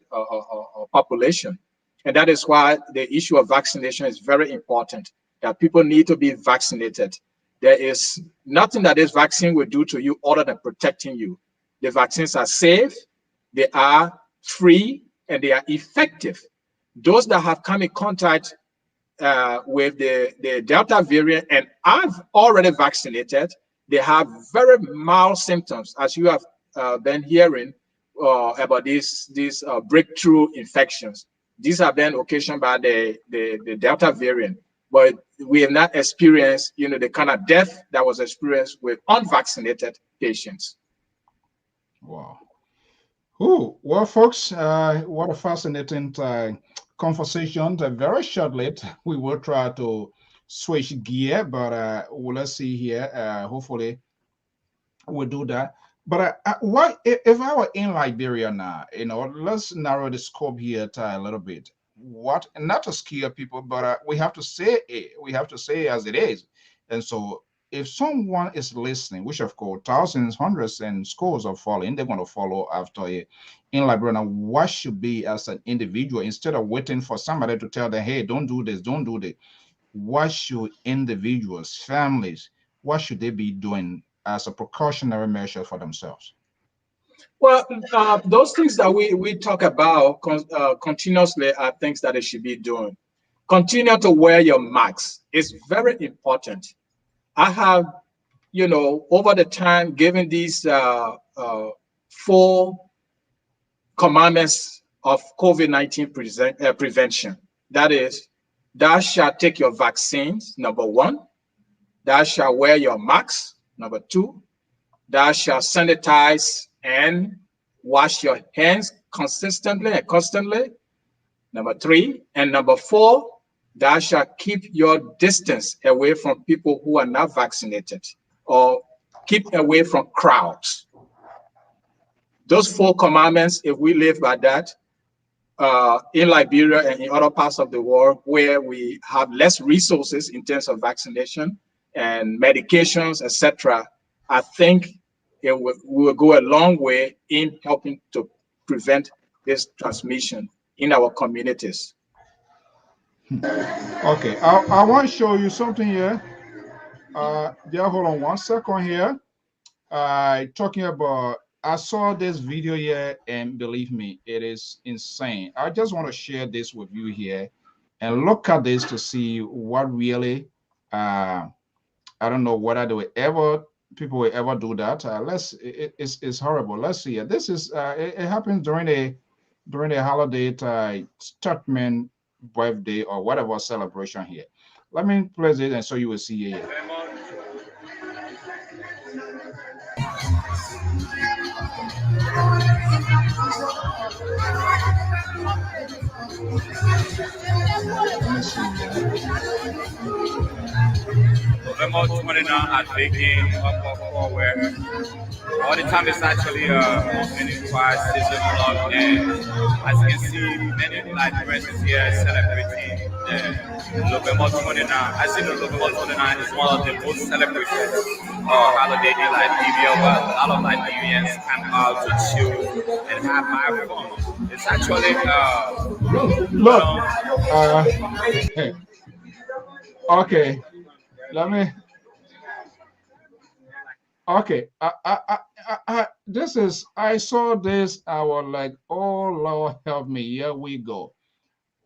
population. And that is why the issue of vaccination is very important, that people need to be vaccinated. There is nothing that this vaccine will do to you other than protecting you. The vaccines are safe, they are free, and they are effective. Those that have come in contact with the Delta variant and have already vaccinated, they have very mild symptoms, as you have been hearing about these breakthrough infections. These have been occasioned by the Delta variant, but we have not experienced, the kind of death that was experienced with unvaccinated patients. Wow. Oh, well, folks, what a fascinating conversation. Very shortly, we will try to switch gear, but let's see here. Hopefully, we'll do that. But what if I were in Liberia now? Let's narrow the scope here a little bit. What, not to scare people, but we have to say it. We have to say it as it is. And so, if someone is listening, which of course thousands, hundreds, and scores are following, they're going to follow after it in Liberia. What should be as an individual, instead of waiting for somebody to tell them, hey, don't do this, don't do that. What should individuals, families, what should they be doing as a precautionary measure for themselves? Well, those things that we talk about continuously are things that they should be doing. Continue to wear your mask. It's very important. I have, over the time, given these 4 commandments of COVID-19 prevention. That is, thou shalt take your vaccines, number 1. Thou shalt wear your mask, number 2. Thou shalt sanitize and wash your hands consistently and constantly, number 3. And number 4, thou shalt keep your distance away from people who are not vaccinated, or keep away from crowds. Those 4 commandments, if we live by that, in Liberia and in other parts of the world where we have less resources in terms of vaccination and medications, etc., I think we will go a long way in helping to prevent this transmission in our communities. Okay, I want to show you something here. Just hold on 1 second here. Talking about, I saw this video here, and believe me, it is insane. I just want to share this with you here and look at this to see what really, I don't know whether people will ever do that. It's horrible. Let's see. This is, it happened during a holiday, statement, birthday, or whatever celebration here. Let me play it and so you will see here. November 29 at Baking up forward. All the time is actually many choirs, season vlog, and as you can see, many Liberians here celebrating the November 29. I see the November 29 is one of the most celebrated holiday in Liberia, but a lot of Liberians come out to chill and have fun. It's actually hey. Okay, let me. Okay, this is, I saw this, I was like, oh Lord help me, here we go.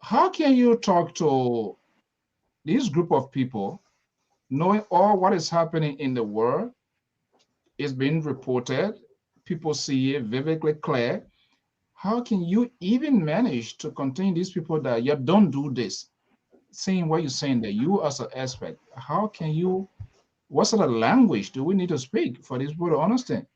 How can you talk to this group of people knowing all what is happening in the world is being reported, people see it vividly clear? How can you even manage to contain these people that you don't do this? Saying what you're saying, that you as an expert, how can you, what sort of language do we need to speak for these people to understand?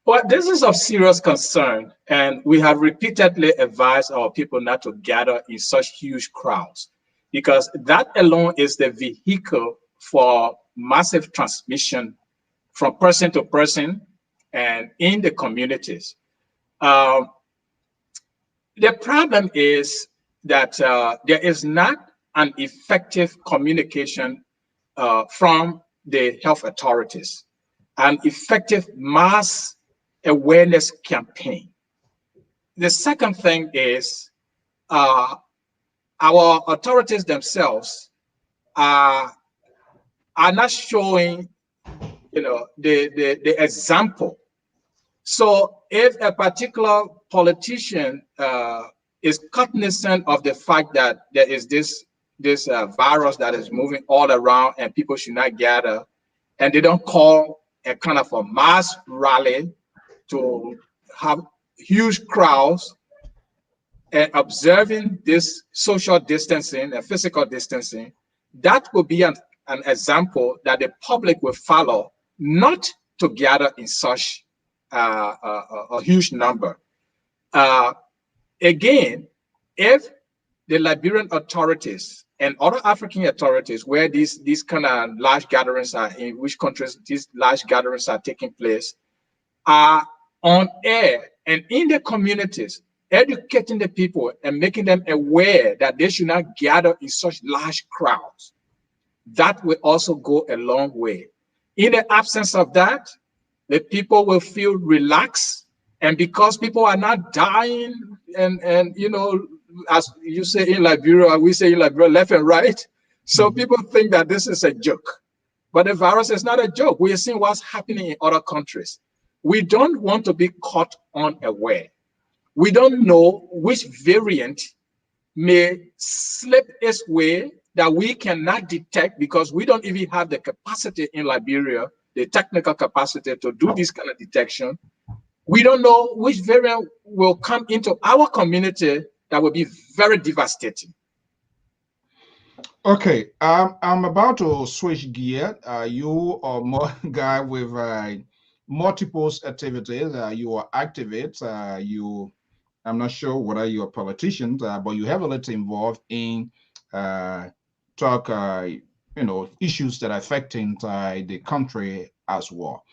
Well, this is of serious concern, and we have repeatedly advised our people not to gather in such huge crowds, because that alone is the vehicle for massive transmission from person to person and in the communities. The problem is that there is not an effective communication from the health authorities, an effective mass awareness campaign. The second thing is our authorities themselves are not showing, the example. So if a particular politician is cognizant of the fact that there is this virus that is moving all around and people should not gather, and they don't call a kind of a mass rally to have huge crowds and observing this social distancing and physical distancing, that will be an example that the public will follow, not to gather in such a huge number. Again, if the Liberian authorities and other African authorities, where these kind of large gatherings are, in which countries these large gatherings are taking place, are on air and in the communities, educating the people and making them aware that they should not gather in such large crowds, that will also go a long way. In the absence of that, the people will feel relaxed, and because people are not dying, and as you say in Liberia, we say in Liberia, left and right. So people think that this is a joke, but the virus is not a joke. We are seeing what's happening in other countries. We don't want to be caught unaware. We don't know which variant may slip its way that we cannot detect, because we don't even have the capacity in Liberia the technical capacity to do this kind of detection. We don't know which variant will come into our community that will be very devastating. Okay, I'm about to switch gear. You are more guy with multiple activities. You are activists. I'm not sure whether you're a politician, but you heavily involved in talk, issues that are affecting the country as well.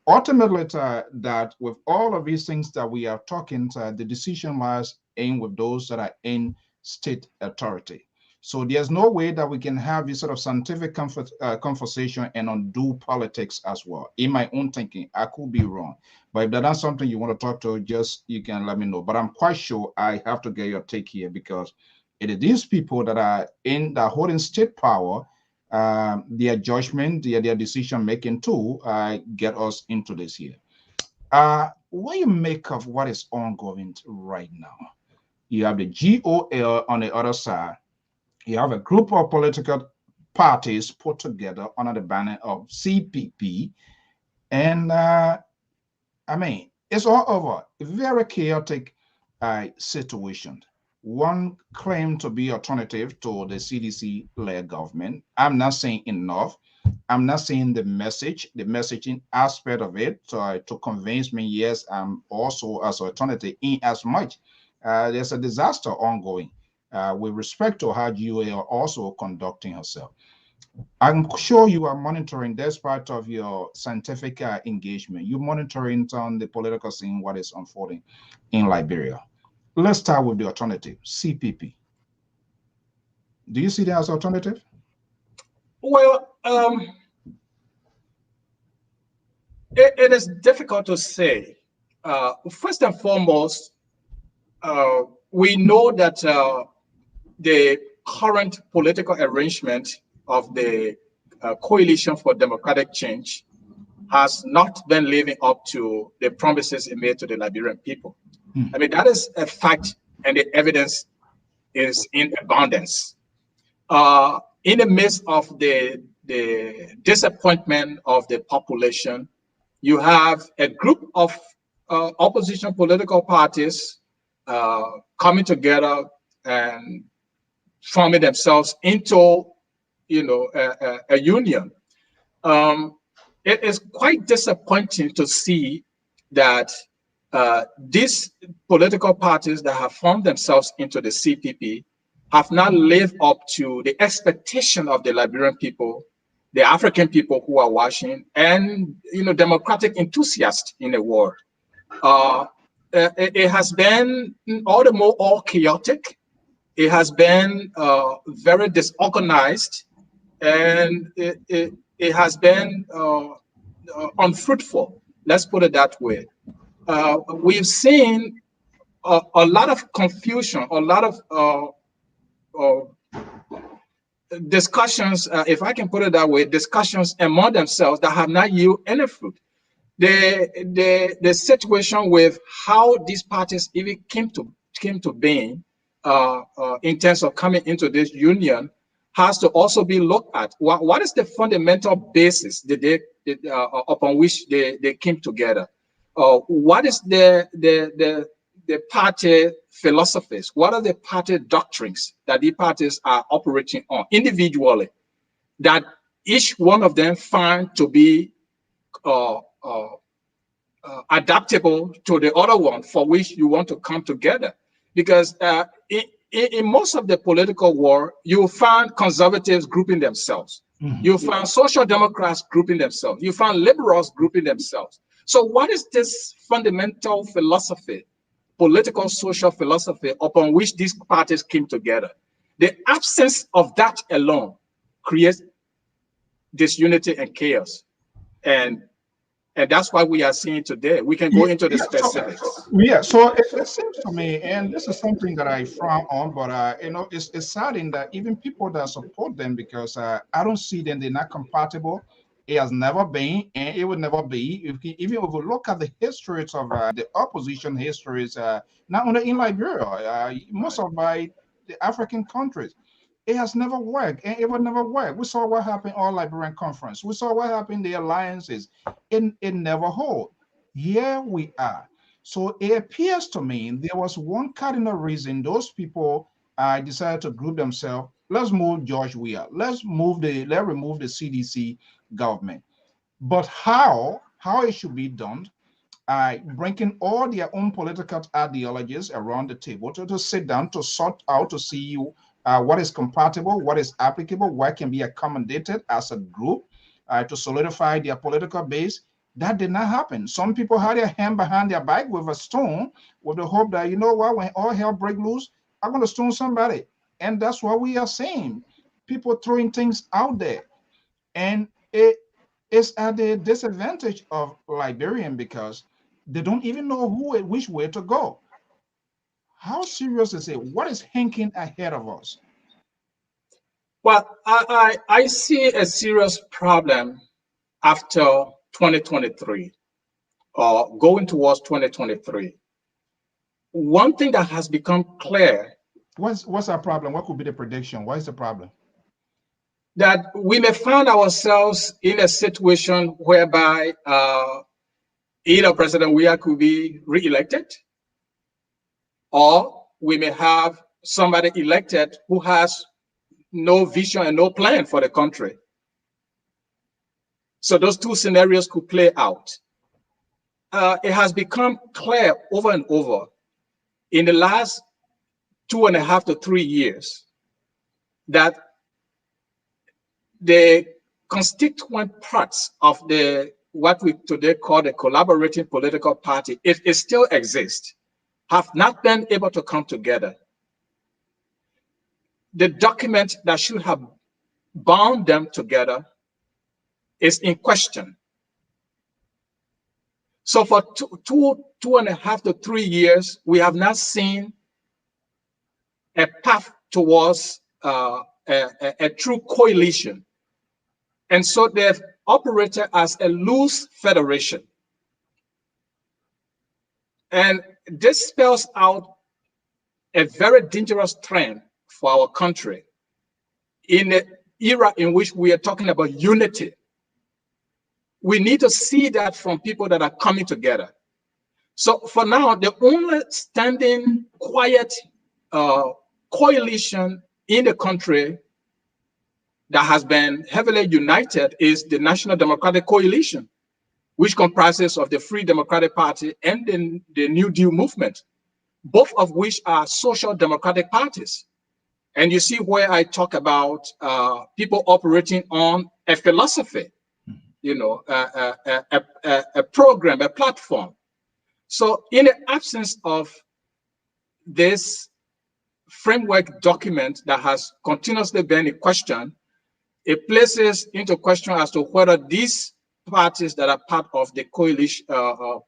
Ultimately, that with all of these things that we are talking, the decision lies in with those that are in state authority. So there's no way that we can have this sort of scientific conversation and undo politics as well. In my own thinking, I could be wrong. But if that's something you want to talk to, just you can let me know. But I'm quite sure I have to get your take here because it is these people that are holding state power, their judgment, their decision making too, get us into this here. What do you make of what is ongoing right now? You have the GOL on the other side. You have a group of political parties put together under the banner of CPP. And I mean, it's all over. A very chaotic situation. One claimed to be alternative to the CDC-led government. I'm not saying enough. I'm not saying the messaging aspect of it to convince me, yes, I'm also as alternative in as much. There's a disaster ongoing. With respect to how you are also conducting herself. I'm sure you are monitoring this part of your scientific engagement. You're monitoring on the political scene, what is unfolding in Liberia. Let's start with the alternative, CPP. Do you see that as alternative? Well, it is difficult to say. First and foremost, we know that the current political arrangement of the Coalition for Democratic Change has not been living up to the promises it made to the Liberian people. I mean, that is a fact, and the evidence is in abundance. In the midst of the disappointment of the population, you have a group of opposition political parties coming together and forming themselves into, a union. It is quite disappointing to see that these political parties that have formed themselves into the CPP have not lived up to the expectation of the Liberian people, the African people who are watching, and democratic enthusiasts in the world. It has been all the more chaotic. It has been very disorganized, and it has been unfruitful. Let's put it that way. We've seen a lot of confusion, a lot of discussions, if I can put it that way, discussions among themselves that have not yielded any fruit. The situation with how these parties even came to being in terms of coming into this union has to also be looked at. What is the fundamental basis that upon which they came together? What is the party philosophies? What are the party doctrines that the parties are operating on individually that each one of them find to be adaptable to the other one for which you want to come together? Because in most of the political war, you find conservatives grouping themselves. You find social democrats grouping themselves. You find liberals grouping themselves. So what is this fundamental philosophy, political social philosophy upon which these parties came together? The absence of that alone creates disunity and chaos. And that's why we are seeing today. We can go into the specifics. So it seems to me, and this is something that I frown on, but it's saddening that even people that support them, because I don't see them, they're not compatible. It has never been, and it will never be. Even if we look at the histories of the opposition histories, not only in Liberia, most of the African countries, It has never worked, and it will never work. We saw what happened all Liberian conference. We saw what happened the alliances. It never hold. Here we are. So it appears to me there was one cardinal reason those people decided to group themselves. Let's move George Weah. Let's remove the CDC government. But how it should be done, bringing all their own political ideologies around the table to sit down to sort out to see what is compatible, what is applicable, what can be accommodated as a group to solidify their political base. That did not happen. Some people had their hand behind their back with a stone with the hope that, you know what, when all hell breaks loose, I'm going to stone somebody. And that's what we are seeing. People throwing things out there. And it is at the disadvantage of Liberian because they don't even know which way to go. How serious is it? What is hanging ahead of us? Well, I see a serious problem after 2023 or going towards 2023. One thing that has become clear. What's our problem? What could be the prediction? What is the problem? That we may find ourselves in a situation whereby either President Weah could be re-elected, or we may have somebody elected who has no vision and no plan for the country. So those two scenarios could play out. It has become clear over and over in the last 2.5 to 3 years that the constituent parts of what we today call the collaborating political party, if it still exists, have not been able to come together. The document that should have bound them together is in question. So for 2.5 to 3 years, we have not seen a path towards a true coalition. And so they've operated as a loose federation. And this spells out a very dangerous trend for our country in the era in which we are talking about unity. We need to see that from people that are coming together. So for now, the only standing quiet coalition in the country that has been heavily united is the National Democratic Coalition, which comprises of the Free Democratic Party and the New Deal movement, both of which are social democratic parties. And you see where I talk about people operating on a philosophy, you know, a program, a platform. So in the absence of this framework document that has continuously been in question, it places into question as to whether these parties that are part of the coalition,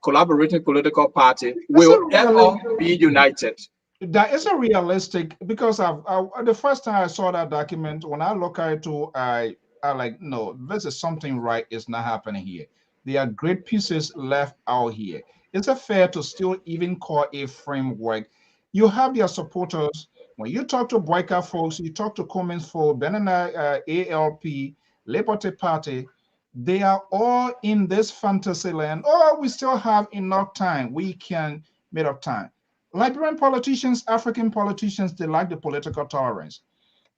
collaborating political party, will ever be united. That is a realistic, because the first time I saw that document, when I look at it, I like, no, this is something right is not happening here. There are great pieces left out here. Is it fair to still even call a framework? You have their supporters. When you talk to Boyka folks, you talk to Cummins folks, Benana, ALP, Liberty Party, they are all in this fantasy land. Oh, we still have enough time. We can make up time. Liberian politicians, African politicians, they like the political tolerance.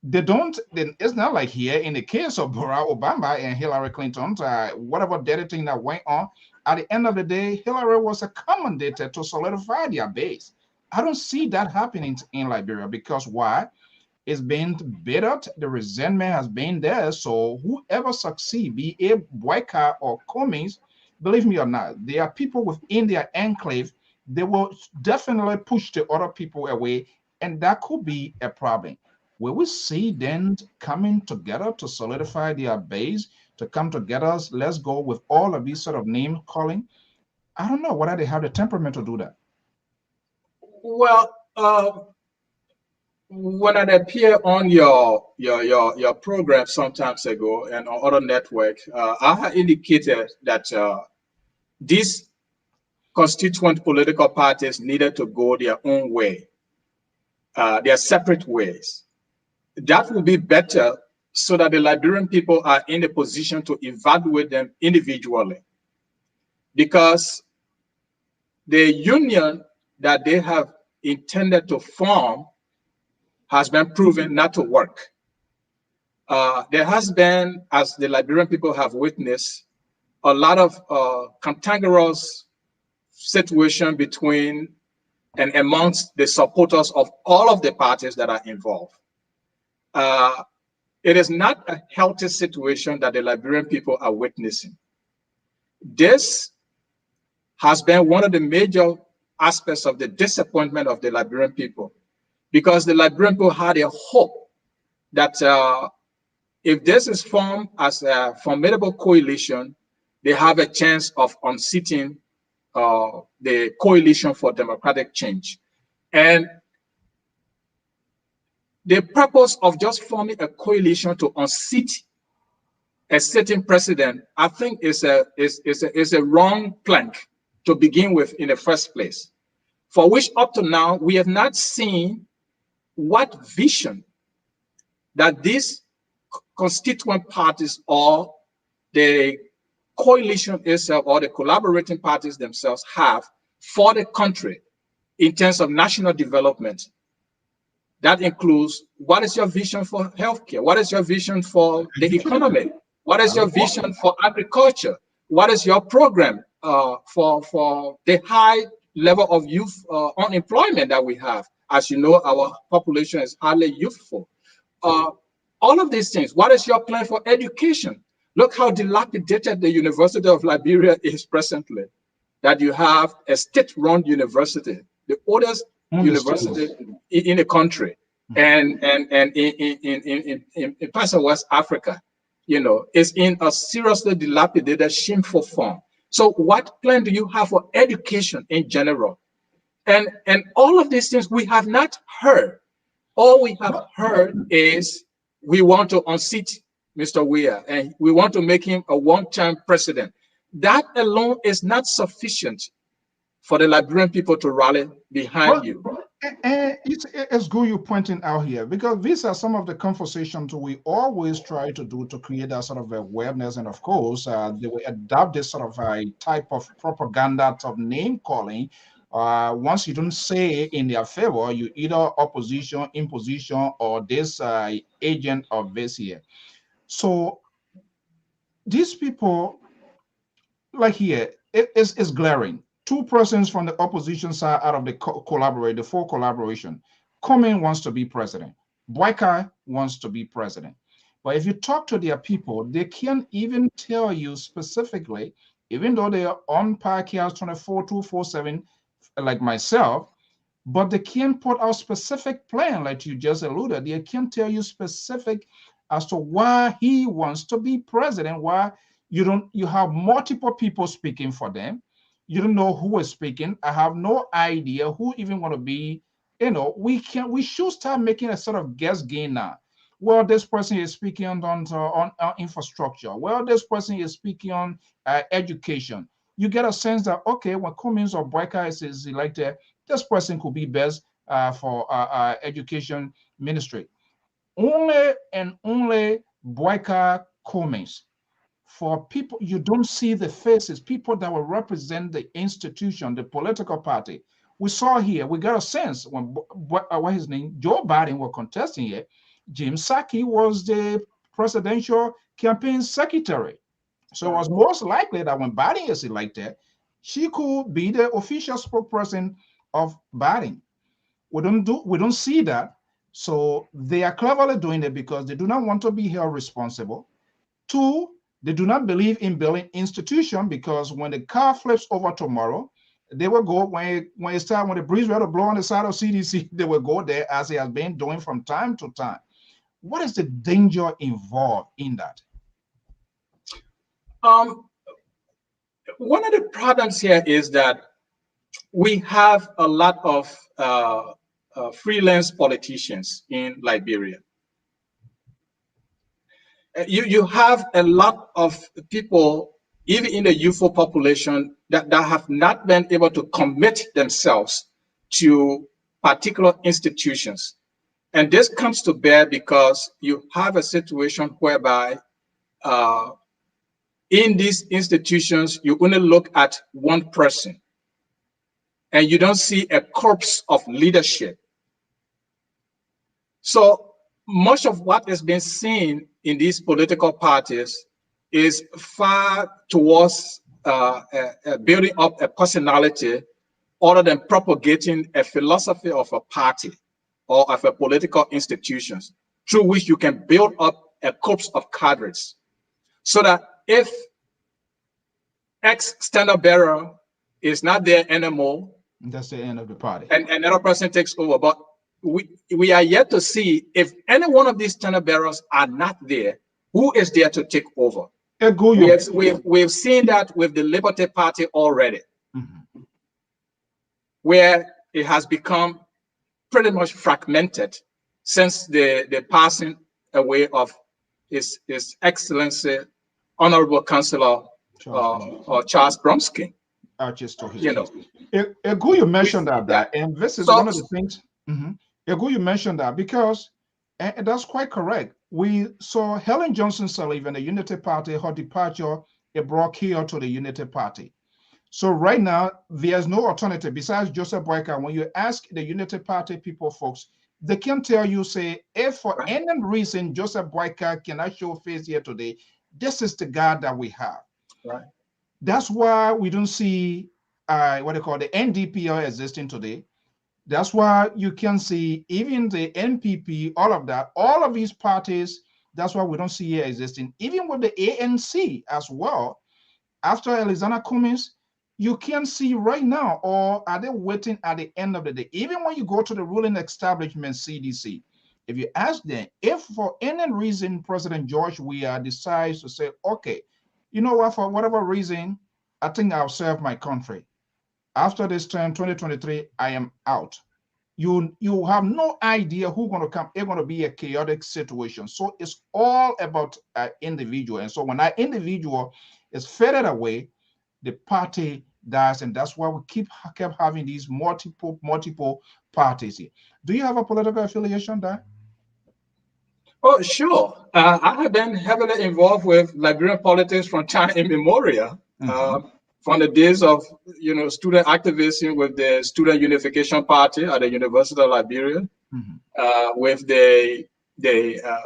They don't, it's not like here in the case of Barack Obama and Hillary Clinton, whatever dirty thing that went on, at the end of the day, Hillary was accommodated to solidify their base. I don't see that happening in Liberia because why? It's been bittered, the resentment has been there. So whoever succeeds, be it Boyka or Cummins, believe me or not, there are people within their enclave, they will definitely push the other people away, and that could be a problem. Will we see them coming together to solidify their base, to come together? Let's go with all of these sort of name calling. I don't know whether they have the temperament to do that. Well, when I appear on your program some times ago and on other network, I indicated that these constituent political parties needed to go their own way, their separate ways. that would be better so that the Liberian people are in a position to evaluate them individually. Because the union that they have intended to form has been proven not to work. There has been, as the Liberian people have witnessed, a lot of cantankerous situation between and amongst the supporters of all of the parties that are involved. It is not a healthy situation that the Liberian people are witnessing. This has been one of the major aspects of the disappointment of the Liberian people, because the Liberian people had a hope that if this is formed as a formidable coalition, they have a chance of unseating the Coalition for Democratic Change. And the purpose of just forming a coalition to unseat a sitting president, I think is a wrong plank to begin with in the first place, for which up to now, we have not seen what vision that these constituent parties or the coalition itself or the collaborating parties themselves have for the country in terms of national development. That includes, what is your vision for healthcare? What is your vision for the economy? What is your vision for agriculture? What is your program for the high level of youth unemployment that we have? As you know, our population is highly youthful. All of these things. What is your plan for education? Look how dilapidated the University of Liberia is presently, that you have a state-run university, the oldest university in the country, and in parts of West Africa, you know, is in a seriously dilapidated, shameful form. So what plan do you have for education in general? And all of these things we have not heard. All we have heard is we want to unseat Mr. Weah and we want to make him a one-term president. That alone is not sufficient for the Liberian people to rally behind you. And it's good you're pointing out here, because these are some of the conversations we always try to do to create that sort of awareness. And of course, they will adopt this sort of a type of propaganda of name calling. Once you don't say in their favor, you either opposition, imposition, or this agent of this here. So these people, like here, it's glaring. Two persons from the opposition side out of the the full collaboration. Komen wants to be president. Boyka wants to be president. But if you talk to their people, they can't even tell you specifically, even though they are on podcast 24/247, like myself, but they can't put out specific plan, like you just alluded. They can't tell you specific as to why he wants to be president, why you have multiple people speaking for them. You don't know who is speaking. I have no idea who even want to be. You know, we should start making a sort of guess game now. Well, this person is speaking on infrastructure. Well, this person is speaking on education. You get a sense that, okay, when Cummings or Boyka is elected, this person could be best for education ministry. Only and only Boyka Cummings. For people, you don't see the faces, people that will represent the institution, the political party. We saw here, we got a sense when what his name, Joe Biden was contesting here. Jim Psaki was the presidential campaign secretary. So it was most likely that when Biden is elected, she could be the official spokesperson of Biden. We don't see that. So they are cleverly doing it because they do not want to be held responsible. Two, they do not believe in building institution, because when the car flips over tomorrow, they will go when the breeze will blow on the side of CDC, they will go there as they have been doing from time to time. What is the danger involved in that? One of the problems here is that we have a lot of freelance politicians in Liberia. You have a lot of people, even in the youthful population, that have not been able to commit themselves to particular institutions. And this comes to bear because you have a situation whereby in these institutions, you only look at one person and you don't see a corpus of leadership. So much of what is being seen in these political parties is far towards building up a personality other than propagating a philosophy of a party or of a political institutions through which you can build up a corpus of cadres, so that if X standard bearer is not there anymore, that's the end of the party, and another person takes over. But we are yet to see if any one of these standard bearers are not there, who is there to take over. We've seen that with the Liberty Party already, where it has become pretty much fragmented since the passing away of His Excellency Honorable Councillor Charles Bromsky. You know, you mentioned that, and this is one of the things. You mentioned that because, and that's quite correct. We saw Helen Johnson Sirleaf and the Unity Party, her departure, it brought chaos to the Unity Party. So right now, there's no alternative besides Joseph Boyka. When you ask the Unity Party people, folks, they can tell you, say, if for any reason Joseph Boyka cannot show face here today, this is the guy that we have. Right. That's why we don't see what they call the NDPR existing today. That's why you can see even the NPP, all of these parties, that's why we don't see here existing. Even with the ANC as well, after Alexander Cummings, you can see right now, or are they waiting at the end of the day? Even when you go to the ruling establishment, CDC, if you ask them, if for any reason President George Weah decides to say, okay, you know what, for whatever reason, I think I'll serve my country. After this term, 2023, I am out. You have no idea who's going to come. It's going to be a chaotic situation. So it's all about an individual. And so when that individual is faded away, the party dies, and that's why we kept having these multiple parties here. Do you have a political affiliation there? Oh, sure. I have been heavily involved with Liberian politics from time immemorial. From the days of student activism with the Student Unification Party at the University of Liberia, with the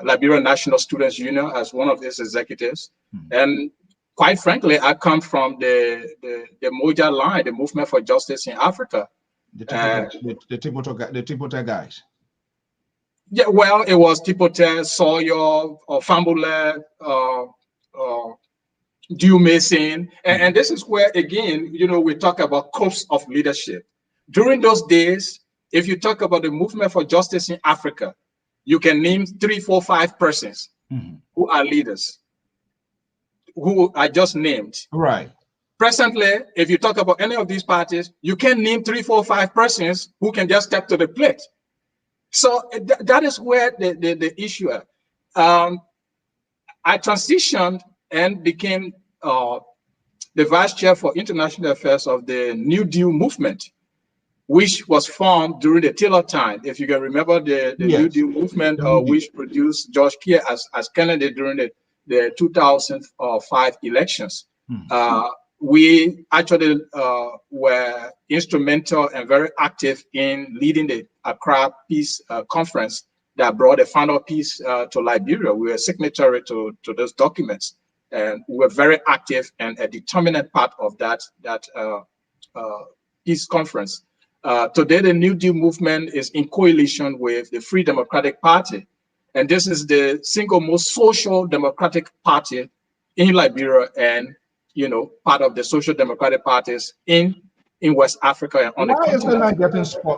Liberian National Students Union as one of its executives, and quite frankly, I come from the Moja line, the Movement for Justice in Africa. The Tipote guys. Yeah, well, it was Tipote, Sawyer, Fambule, Dew Mason, and this is where again, we talk about corps of leadership. During those days, if you talk about the Movement for Justice in Africa, you can name 3, 4, 5 persons who are leaders, who I just named. Right. Presently, if you talk about any of these parties, you can name 3, 4, 5 persons who can just step to the plate. So that is where the issue is. I transitioned and became the vice chair for international affairs of the New Deal movement, which was formed during the Taylor time. If you can remember the New Deal movement, which produced George Keir as candidate during the 2005 elections. We actually were instrumental and very active in leading the Accra Peace Conference that brought the final peace to Liberia. We were signatory to those documents, and we were very active and a determinant part of that peace conference. Today, the New Deal movement is in coalition with the Free Democratic Party, and this is the single most social democratic party in Liberia, and part of the social democratic parties in West Africa and on the continent.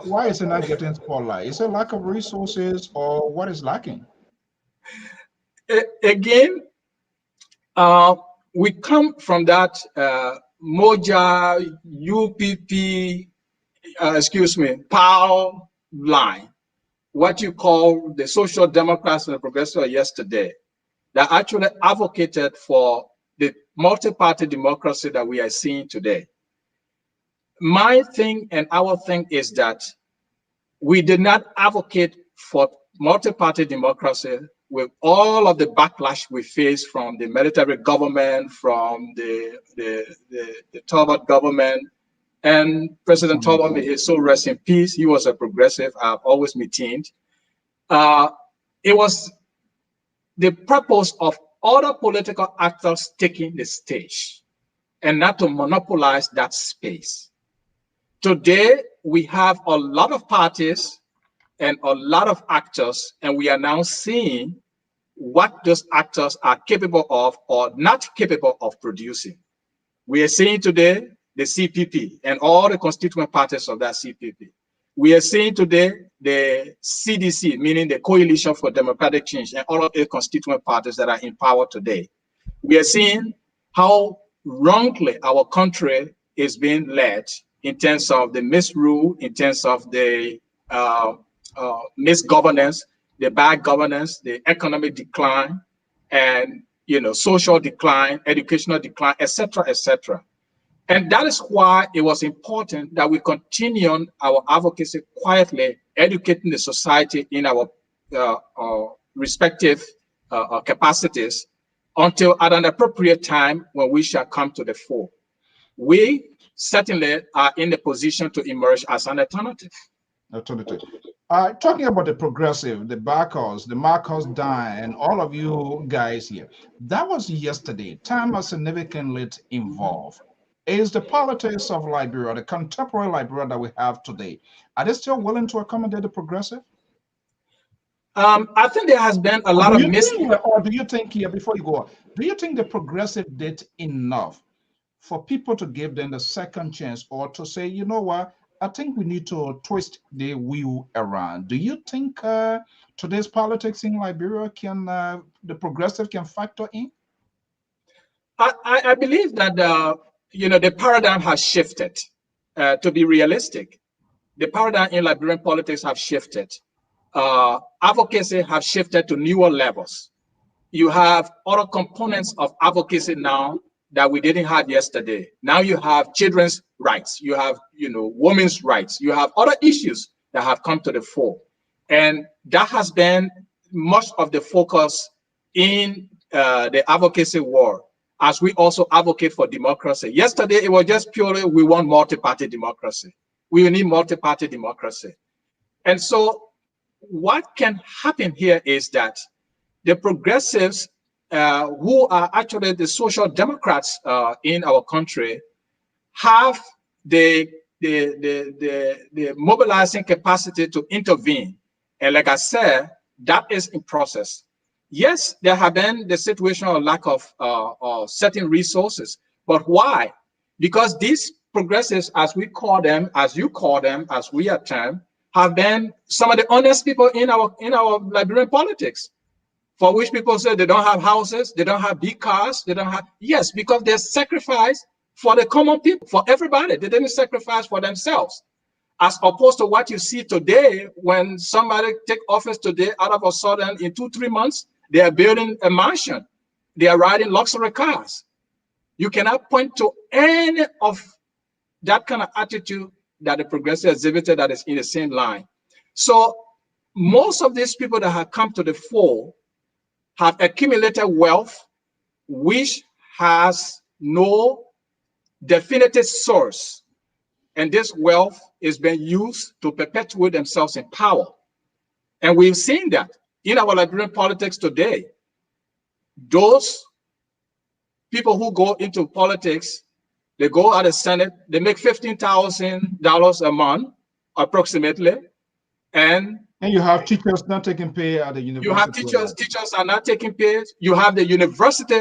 Why is it not getting spotlight? Is it lack of resources, or what is lacking? Again, we come from that Moja, UPP, POW line, what you call the Social Democrats and the Progressives yesterday, that actually advocated for the multi-party democracy that we are seeing today. My thing and our thing is that we did not advocate for multi-party democracy, with all of the backlash we face from the military government, from the Talbot government, and President Talbot, may his soul rest in peace. He was a progressive. I've always maintained. It was the purpose of other political actors taking the stage and not to monopolize that space. Today, we have a lot of parties and a lot of actors, and we are now seeing what those actors are capable of or not capable of producing. We are seeing today the CPP and all the constituent parties of that CPP. We are seeing today the CDC, meaning the Coalition for Democratic Change, and all of the constituent parties that are in power today. We are seeing how wrongly our country is being led in terms of the misrule, in terms of the misgovernance, the bad governance, the economic decline, and social decline, educational decline, etc., etc. And that is why it was important that we continue on our advocacy quietly, educating the society in our respective capacities until at an appropriate time when we shall come to the fore. We certainly are in the position to emerge as an alternative. Talking about the progressive, the Bacchus, the Marcus Dine, and all of you guys here, that was yesterday. Time was significantly involved. Is the politics of Liberia, the contemporary Liberia that we have today, are they still willing to accommodate the progressive? I think there has been a lot of Or do you think here, before you go on, do you think the progressive did enough for people to give them the second chance, or to say, you know what, I think we need to twist the wheel around? Do you think today's politics in Liberia can, the progressive can factor in? I believe that the paradigm has shifted. To be realistic, the paradigm in Liberian politics have shifted. Advocacy have shifted to newer levels. You have other components of advocacy now that we didn't have yesterday. Now you have children's rights, you have women's rights, you have other issues that have come to the fore, and that has been much of the focus in the advocacy war, as we also advocate for democracy. Yesterday it was just purely we want multi-party democracy. We need multi-party democracy. And so what can happen here is that the progressives, who are actually the social democrats in our country, have the mobilizing capacity to intervene. And like I said, that is in process. Yes, there have been the situation of lack of certain resources, but why? Because these progressives, as we call them, as you call them, as we are termed, have been some of the honest people in our Liberian politics, for which people say they don't have houses, they don't have big cars, they don't have, yes, because they sacrificed for the common people, for everybody. They didn't sacrifice for themselves. As opposed to what you see today, when somebody take office today, out of a sudden, in 2-3 months, they are building a mansion. They are riding luxury cars. You cannot point to any of that kind of attitude that the progressive exhibited that is in the same line. So most of these people that have come to the fore have accumulated wealth which has no definitive source. And this wealth is being used to perpetuate themselves in power. And we've seen that in our Liberian politics today. Those people who go into politics, they go out of Senate, they make $15,000 a month, approximately. And you have teachers not taking pay at the university. You have teachers are not taking pay. You have the university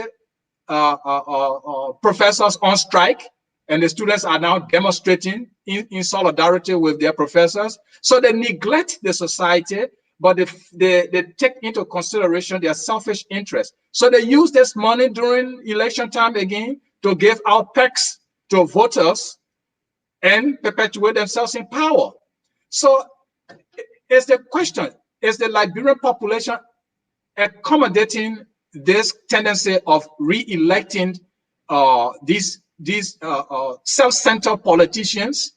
professors on strike, and the students are now demonstrating in solidarity with their professors. So they neglect the society, but they take into consideration their selfish interests. So they use this money during election time again to give out perks to voters and perpetuate themselves in power. So it's the question, is the Liberian population accommodating this tendency of re-electing these self-centered politicians,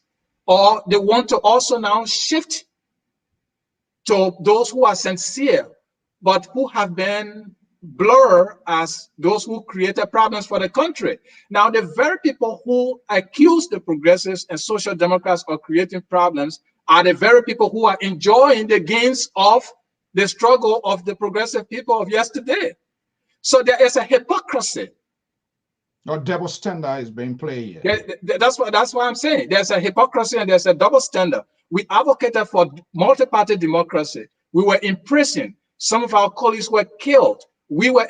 or they want to also now shift to those who are sincere, but who have been blurred as those who created problems for the country. Now, the very people who accuse the progressives and social democrats of creating problems are the very people who are enjoying the gains of the struggle of the progressive people of yesterday. So there is a hypocrisy. Or double standard is being played here. That's what I'm saying. There's a hypocrisy and there's a double standard. We advocated for multi-party democracy. We were in prison. Some of our colleagues were killed. We were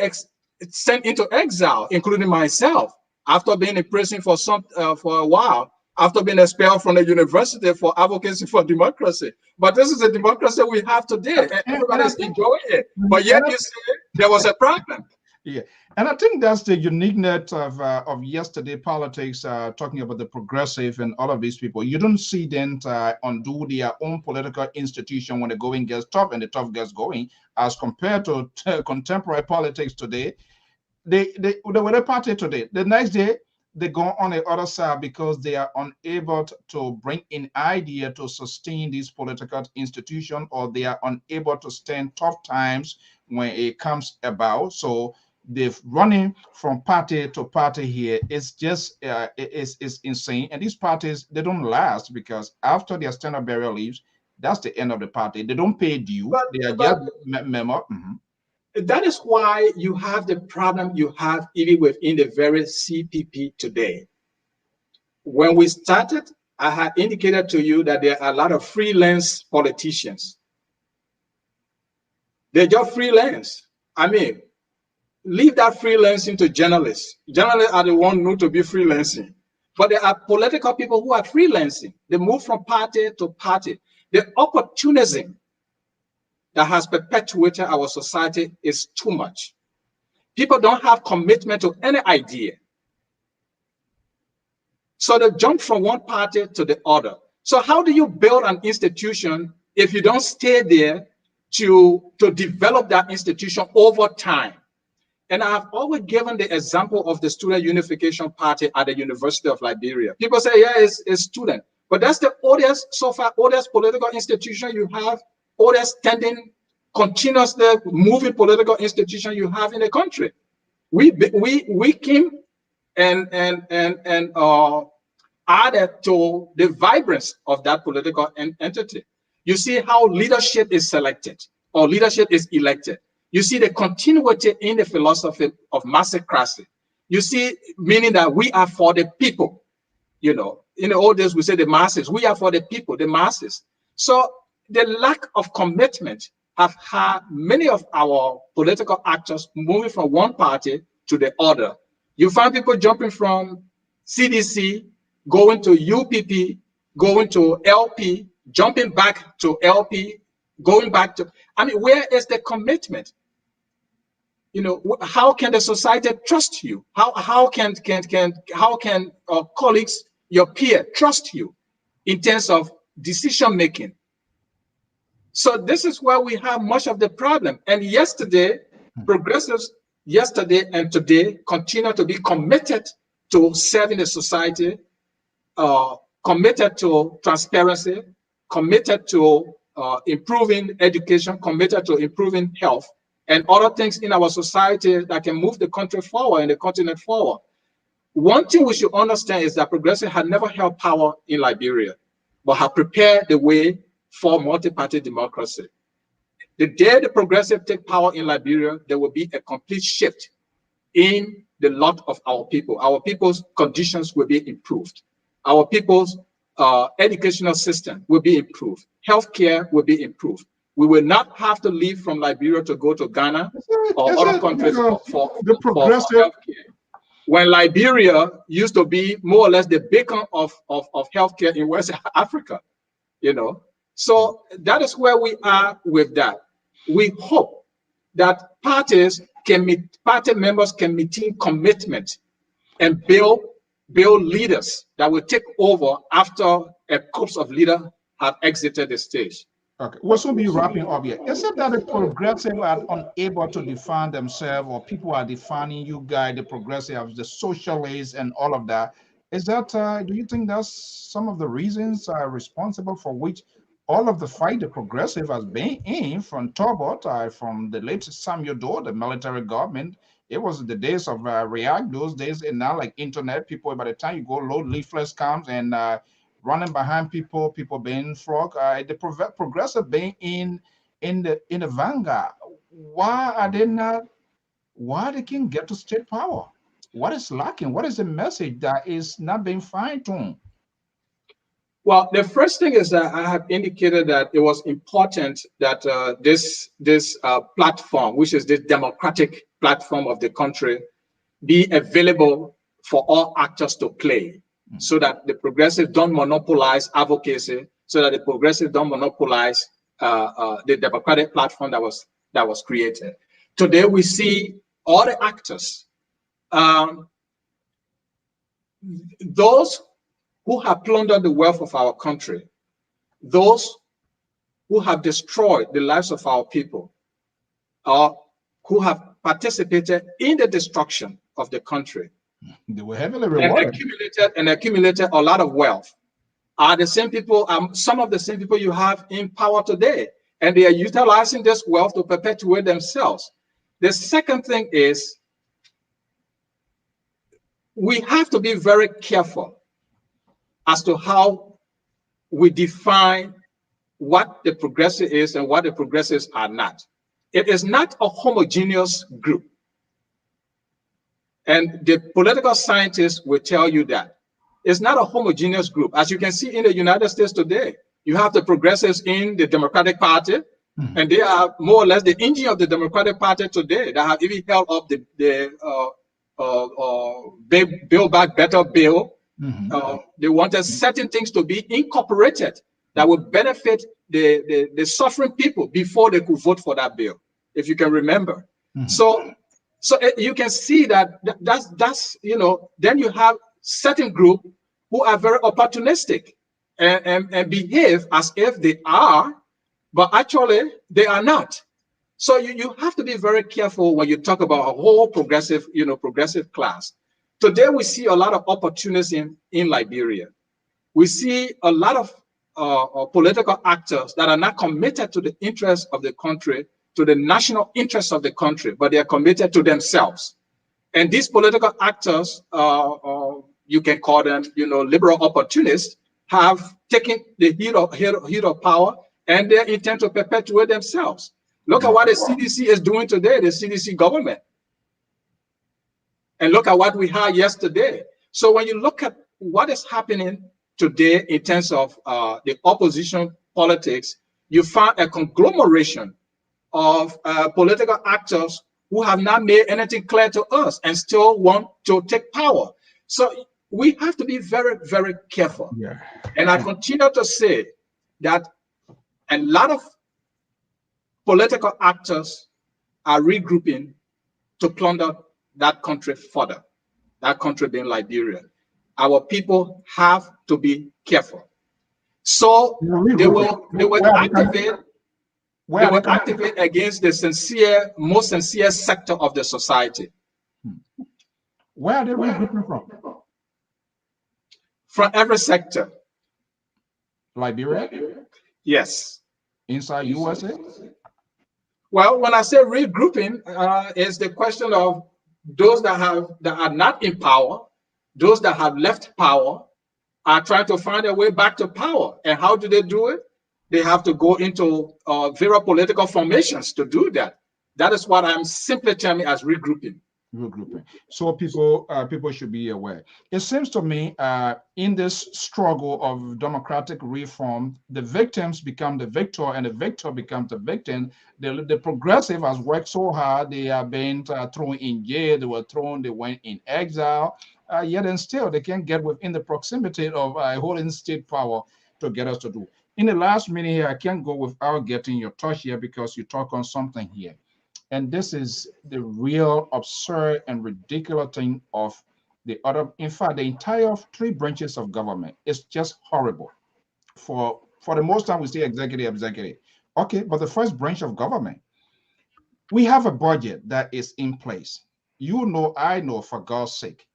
sent into exile, including myself, after being in prison for a while, after being expelled from the university for advocacy for democracy. But this is the democracy we have today, and everybody's enjoying it. But yet you say there was a problem. Yeah, and I think that's the uniqueness of yesterday politics, talking about the progressive and all of these people. You don't see them undo their own political institution when the going gets tough and the tough gets going, as compared to contemporary politics today. They were a party today. The next day, they go on the other side because they are unable to bring in idea to sustain this political institution, or they are unable to stand tough times when it comes about. So they're running from party to party here. It's just it's insane. And these parties, they don't last, because after their standard bearer leaves, that's the end of the party. They don't pay due. They are just member. That is why you have the problem you have even within the very CPP today. When we started, I had indicated to you that there are a lot of freelance politicians. They're just freelance. I mean, leave that freelancing to journalists. Journalists are the ones who to be freelancing. But there are political people who are freelancing. They move from party to party. The opportunism that has perpetuated our society is too much. People don't have commitment to any idea. So they jump from one party to the other. So how do you build an institution if you don't stay there to develop that institution over time? And I've always given the example of the Student Unification Party at the University of Liberia. People say, yeah, it's student. But that's the oldest, so far, oldest political institution you have, oldest standing, continuously moving political institution you have in the country. We came and added to the vibrance of that political entity. You see how leadership is selected or leadership is elected. You see the continuity in the philosophy of massocracy. You see, meaning that we are for the people. You know, in the old days, we say the masses. We are for the people, the masses. So the lack of commitment have had many of our political actors moving from one party to the other. You find people jumping from CDC, going to UPP, going to LP, jumping back to LP, going back to, I mean, where is the commitment? You know, how can the society trust you? How can colleagues, your peer, trust you in terms of decision making? So this is where we have much of the problem. And yesterday, progressives yesterday and today continue to be committed to serving the society, committed to transparency, committed to improving education, committed to improving health, and other things in our society that can move the country forward and the continent forward. One thing we should understand is that progressive had never held power in Liberia, but have prepared the way for multi-party democracy. The day the progressive take power in Liberia, there will be a complete shift in the lot of our people. Our people's conditions will be improved. Our people's educational system will be improved. Healthcare will be improved. We will not have to leave from Liberia to go to Ghana or other countries for healthcare. When Liberia used to be more or less the beacon of healthcare in West Africa, you know. So that is where we are with that. We hope that party members can maintain commitment and build leaders that will take over after a corps of leaders have exited the stage. Okay, we'll soon be wrapping up here. Is it that the progressive are unable to define themselves, or people are defining you guys, the progressives, the socialists, and all of that? Is that, do you think that's some of the reasons responsible for which all of the fight the progressive has been in from Tobot, from the late Samuel Doe, the military government. It was the days of React, those days, and now like internet, people, by the time you go load leaflets comes and running behind people, people being flogged. The progressive being in the vanguard. Why are they not? Why they can't get to state power? What is lacking? What is the message that is not being fine-tuned? Well, the first thing is that I have indicated that it was important that this platform, which is the democratic platform of the country, be available for all actors to play, so that the progressive don't monopolize advocacy, so that the progressive don't monopolize the democratic platform that was created. Today, we see all the actors, those who have plundered the wealth of our country, those who have destroyed the lives of our people, or who have participated in the destruction of the country, they were heavily rewarded and accumulated a lot of wealth, are the same people, some of the same people you have in power today, and they are utilizing this wealth to perpetuate themselves. The second thing is, we have to be very careful as to how we define what the progressive is and what the progressives are not. It is not a homogeneous group. And the political scientists will tell you that. It's not a homogeneous group. As you can see in the United States today, you have the progressives in the Democratic Party, and they are more or less the engine of the Democratic Party today that have even held up the Build Back Better bill. They wanted certain things to be incorporated that would benefit the suffering people before they could vote for that bill, if you can remember. So you can see that that's then you have certain group who are very opportunistic and behave as if they are, but actually they are not. So you have to be very careful when you talk about a whole progressive class. Today we see a lot of opportunism in Liberia. We see a lot of political actors that are not committed to the interests of the country, to the national interests of the country, but they are committed to themselves. And these political actors, you can call them, liberal opportunists, have taken the heat of power, and they intend to perpetuate themselves. Look at what the CDC is doing today, the CDC government. And look at what we had yesterday. So when you look at what is happening today in terms of the opposition politics, you find a conglomeration of political actors who have not made anything clear to us and still want to take power. So we have to be very, very careful. Yeah. And I continue to say that a lot of political actors are regrouping to plunder that country further, that country being Liberia. Our people have to be careful. So they will activate against the most sincere sector of the society. Where are they regrouping from? From every sector. Liberia? Yes. Inside USA? Well, when I say regrouping, it's the question of those that are not in power, those that have left power, are trying to find their way back to power. And how do they do it? They have to go into various political formations to do that. That is what I'm simply terming as regrouping. Regrouping. So people should be aware. It seems to me in this struggle of democratic reform, the victims become the victor and the victor becomes the victim. The progressive has worked so hard. They are being thrown in jail. They went in exile. Yet and still they can't get within the proximity of holding state power to get us to do. In the last minute here, I can't go without getting your touch here because you talk on something here. And this is the real absurd and ridiculous thing of the other. In fact, the entire three branches of government is just horrible. For the most time, we say executive. Okay, but the first branch of government, we have a budget that is in place. You know, I know, for God's sake.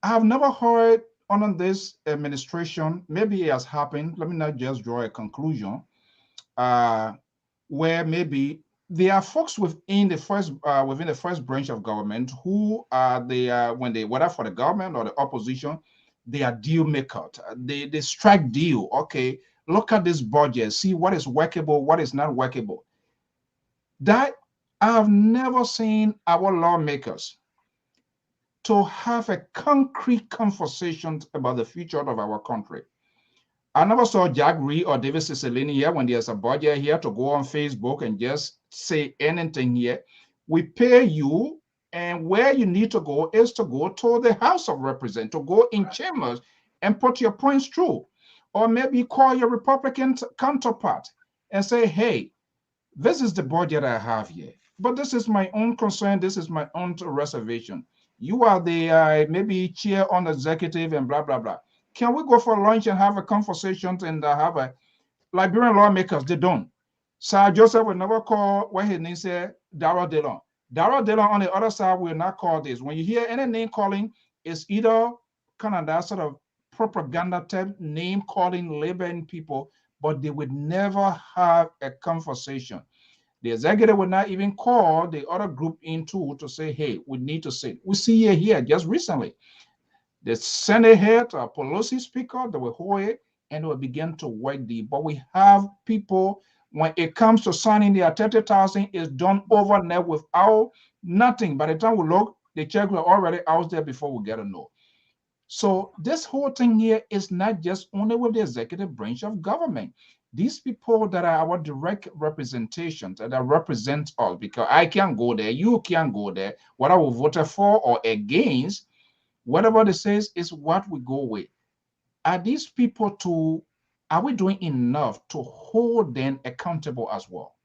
I have never heard under this administration, maybe it has happened. Let me not just draw a conclusion. Where maybe there are folks within the first branch of government who are when they, whether for the government or the opposition, they are deal makers. They strike deal. Okay, look at this budget, see what is workable, what is not workable. That I have never seen our lawmakers to have a concrete conversation about the future of our country. I never saw Jack Reed or David Cicilline here when there's a budget here to go on Facebook and just say anything here. We pay you, and where you need to go is to go to the House of Representatives, to go in chambers and put your points through. Or maybe call your Republican counterpart and say, hey, this is the budget I have here, but this is my own concern, this is my own reservation. You are the maybe chair on executive and blah, blah, blah. Can we go for lunch and have a conversation and have a Liberian lawmakers? They don't. Sir Joseph will never call what his name said, Darrell Dillon. Darrell Dillon on the other side will not call this. When you hear any name calling, it's either kind of that sort of propaganda type name calling labeling people, but they would never have a conversation. The executive would not even call the other group into to say, hey, we need to sit. We see here just recently. The Senate head, Pelosi speaker, they will hold it and they will begin to work the. But we have people, when it comes to signing their 30,000, is done overnight without nothing. By the time we look, the check will already out there before we get a no. So this whole thing here is not just only with the executive branch of government. These people that are our direct representations that represent us, because I can't go there, you can't go there, whether we voted for or against. Whatever it says is what we go with. Are these people are we doing enough to hold them accountable as well?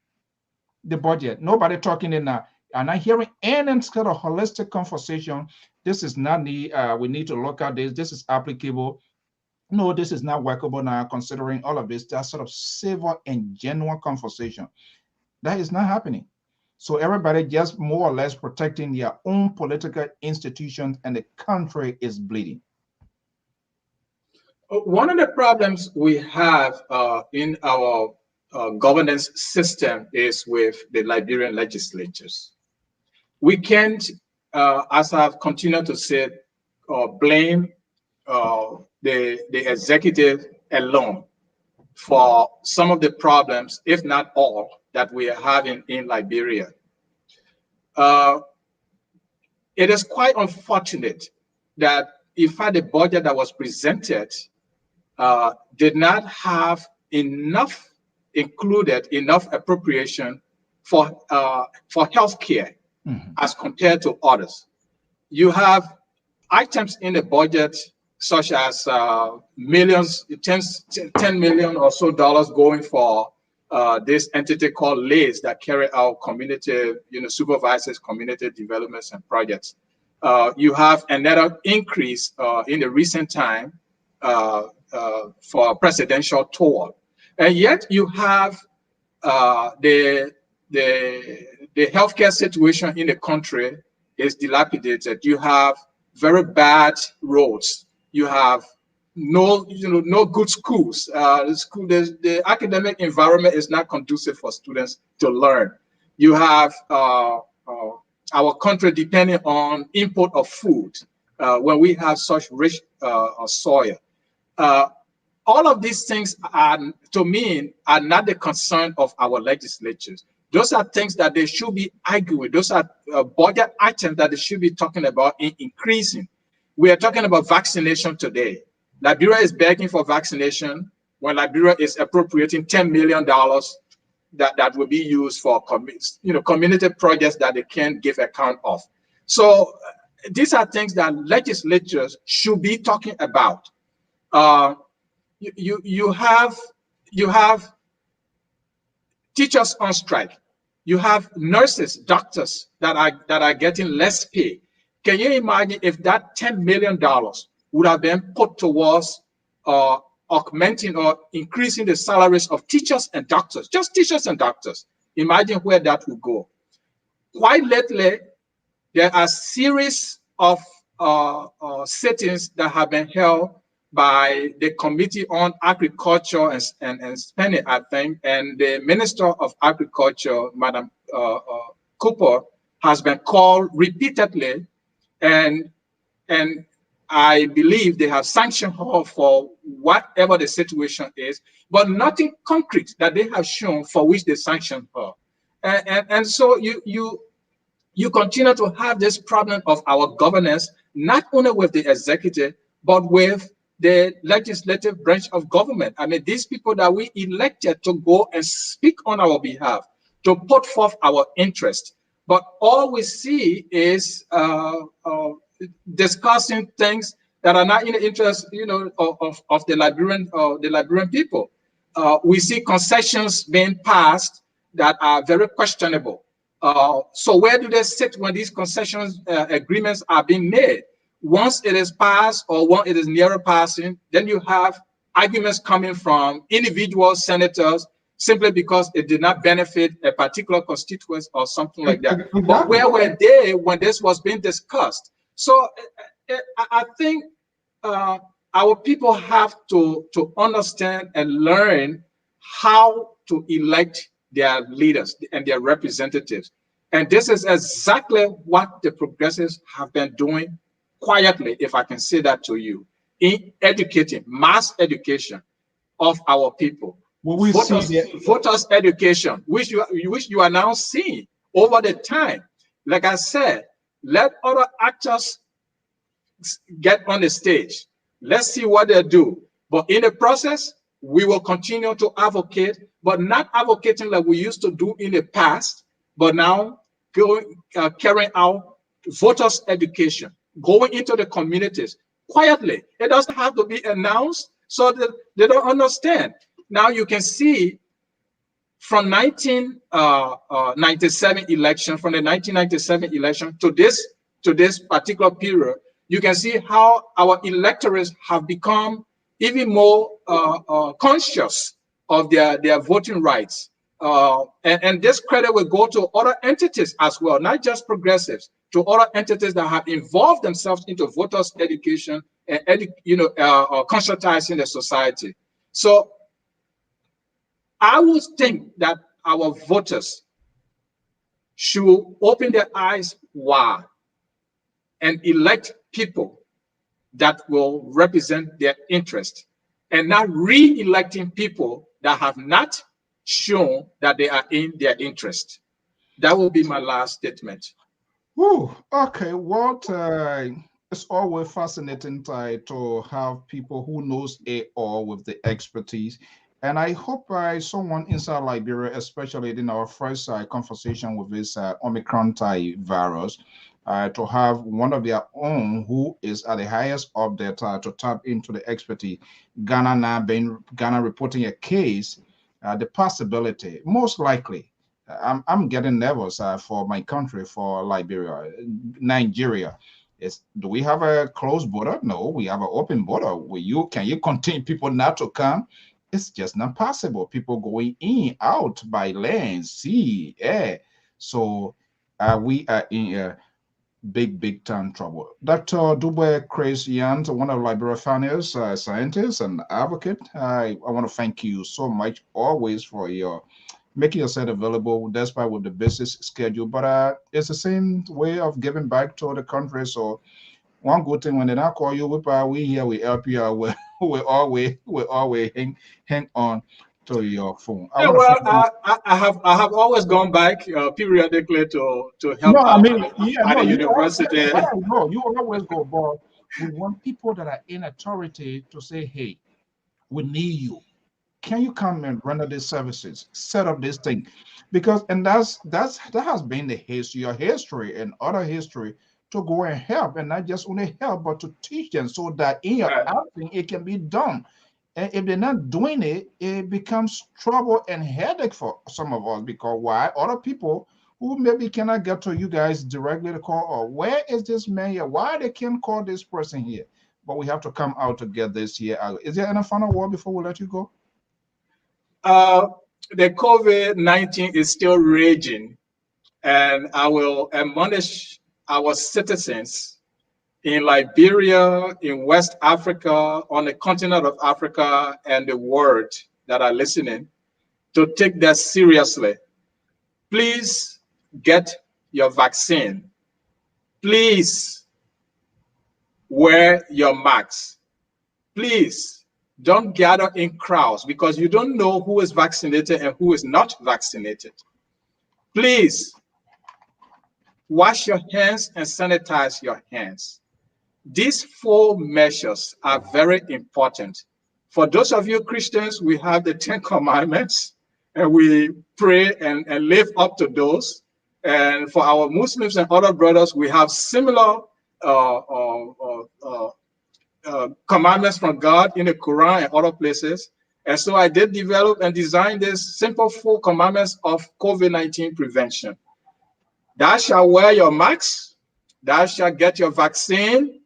The budget, nobody talking in that. I'm not hearing any kind of holistic conversation. This is not the, we need to look at this. This is applicable. No, this is not workable now, considering all of this. That sort of civil and genuine conversation. That is not happening. So everybody just more or less protecting their own political institutions, and the country is bleeding. One of the problems we have in our governance system is with the Liberian legislatures. We can't, as I've continued to say, blame the executive alone for some of the problems, if not all, that we are having in Liberia. It is quite unfortunate that in fact the budget that was presented did not have enough appropriation for healthcare as compared to others. You have items in the budget such as millions, 10 million or so dollars going for this entity called LAYS that carry out community, supervises community developments and projects. You have another increase in the recent time for presidential tour, and yet you have the healthcare situation in the country is dilapidated. You have very bad roads. You have no good schools. The academic environment is not conducive for students to learn. You have our country depending on import of food when we have such rich soil. All of these things are, to me, are not the concern of our legislatures. Those are things that they should be arguing. Those are budget items that they should be talking about in increasing. We are talking about vaccination today. Liberia is begging for vaccination when Liberia is appropriating $10 million that will be used for community projects that they can't give account of. So these are things that legislatures should be talking about. You have teachers on strike. You have nurses, doctors that are getting less pay. Can you imagine if that $10 million would have been put towards augmenting or increasing the salaries of teachers and doctors, just teachers and doctors? Imagine where that would go. Quite lately, there are a series of sittings that have been held by the Committee on Agriculture and Spending, I think, and the Minister of Agriculture, Madam Cooper, has been called repeatedly, and I believe they have sanctioned her for whatever the situation is, but nothing concrete that they have shown for which they sanctioned her. And so you continue to have this problem of our governance, not only with the executive, but with the legislative branch of government. I mean, these people that we elected to go and speak on our behalf, to put forth our interest. But all we see is discussing things that are not in the interest, of the Liberian people. We see concessions being passed that are very questionable. So where do they sit when these concessions agreements are being made? Once it is passed or once it is nearer passing, then you have arguments coming from individual senators simply because it did not benefit a particular constituency or something like that. Exactly. But where were they when this was being discussed? So I think our people have to understand and learn how to elect their leaders and their representatives. And this is exactly what the progressives have been doing quietly, if I can say that to you, in educating, mass education of our people. Well, voters education, which you are now seeing over the time. Like I said, let other actors get on the stage. Let's see what they do. But in the process, we will continue to advocate, but not advocating like we used to do in the past, but now carrying out voters education, going into the communities quietly. It doesn't have to be announced so that they don't understand. Now you can see from 1997 election, from the 1997 election to this particular period, you can see how our electorates have become even more conscious of their voting rights. And this credit will go to other entities as well, not just progressives, to other entities that have involved themselves into voters education and conscientizing the society. So I would think that our voters should open their eyes wide and elect people that will represent their interest, and not re-electing people that have not shown that they are in their interest. That will be my last statement. Ooh, okay, Walt, it's always fascinating to have people who knows it all with the expertise. And I hope someone inside Liberia, especially in our first conversation with this Omicron virus, to have one of their own who is at the highest of their to tap into the expertise. Ghana reporting a case, the possibility, most likely, I'm getting nervous for my country, for Liberia, Nigeria. Do we have a closed border? No, we have an open border. Can you contain people not to come? It's just not possible. People going in, out by land, sea, air. So we are in big time trouble. Dr. Dougbeh Nyan, one of Liberia founders, scientist and advocate, I want to thank you so much always for your making yourself available despite with the business schedule. But it's the same way of giving back to the country. So one good thing, when they not call you, we here with LPR, we always hang on to your phone. I have always gone back periodically to help at the university. No, you always go, but we want people that are in authority to say, hey, we need you. Can you come and render these services, set up this thing? Because that has been the history, your history and other history, to go and help, and not just only help, but to teach them so that in your acting it can be done. And if they're not doing it, it becomes trouble and headache for some of us, because why? Other people who maybe cannot get to you guys directly to call, or where is this man here? Why they can't call this person here? But we have to come out to get this here out. Is there any final word before we let you go? The COVID-19 is still raging, and I will admonish our citizens in Liberia, in West Africa, on the continent of Africa, and the world that are listening to take that seriously. Please get your vaccine. Please wear your masks. Please don't gather in crowds because you don't know who is vaccinated and who is not vaccinated. Please wash your hands and sanitize your hands. These 4 measures are very important. For those of you Christians, we have the 10 commandments and we pray and live up to those. And for our Muslims and other brothers, we have similar commandments from God in the Quran and other places. And so I did develop and design this simple 4 commandments of COVID-19 prevention. Thou shalt wear your mask, thou shalt get your vaccine,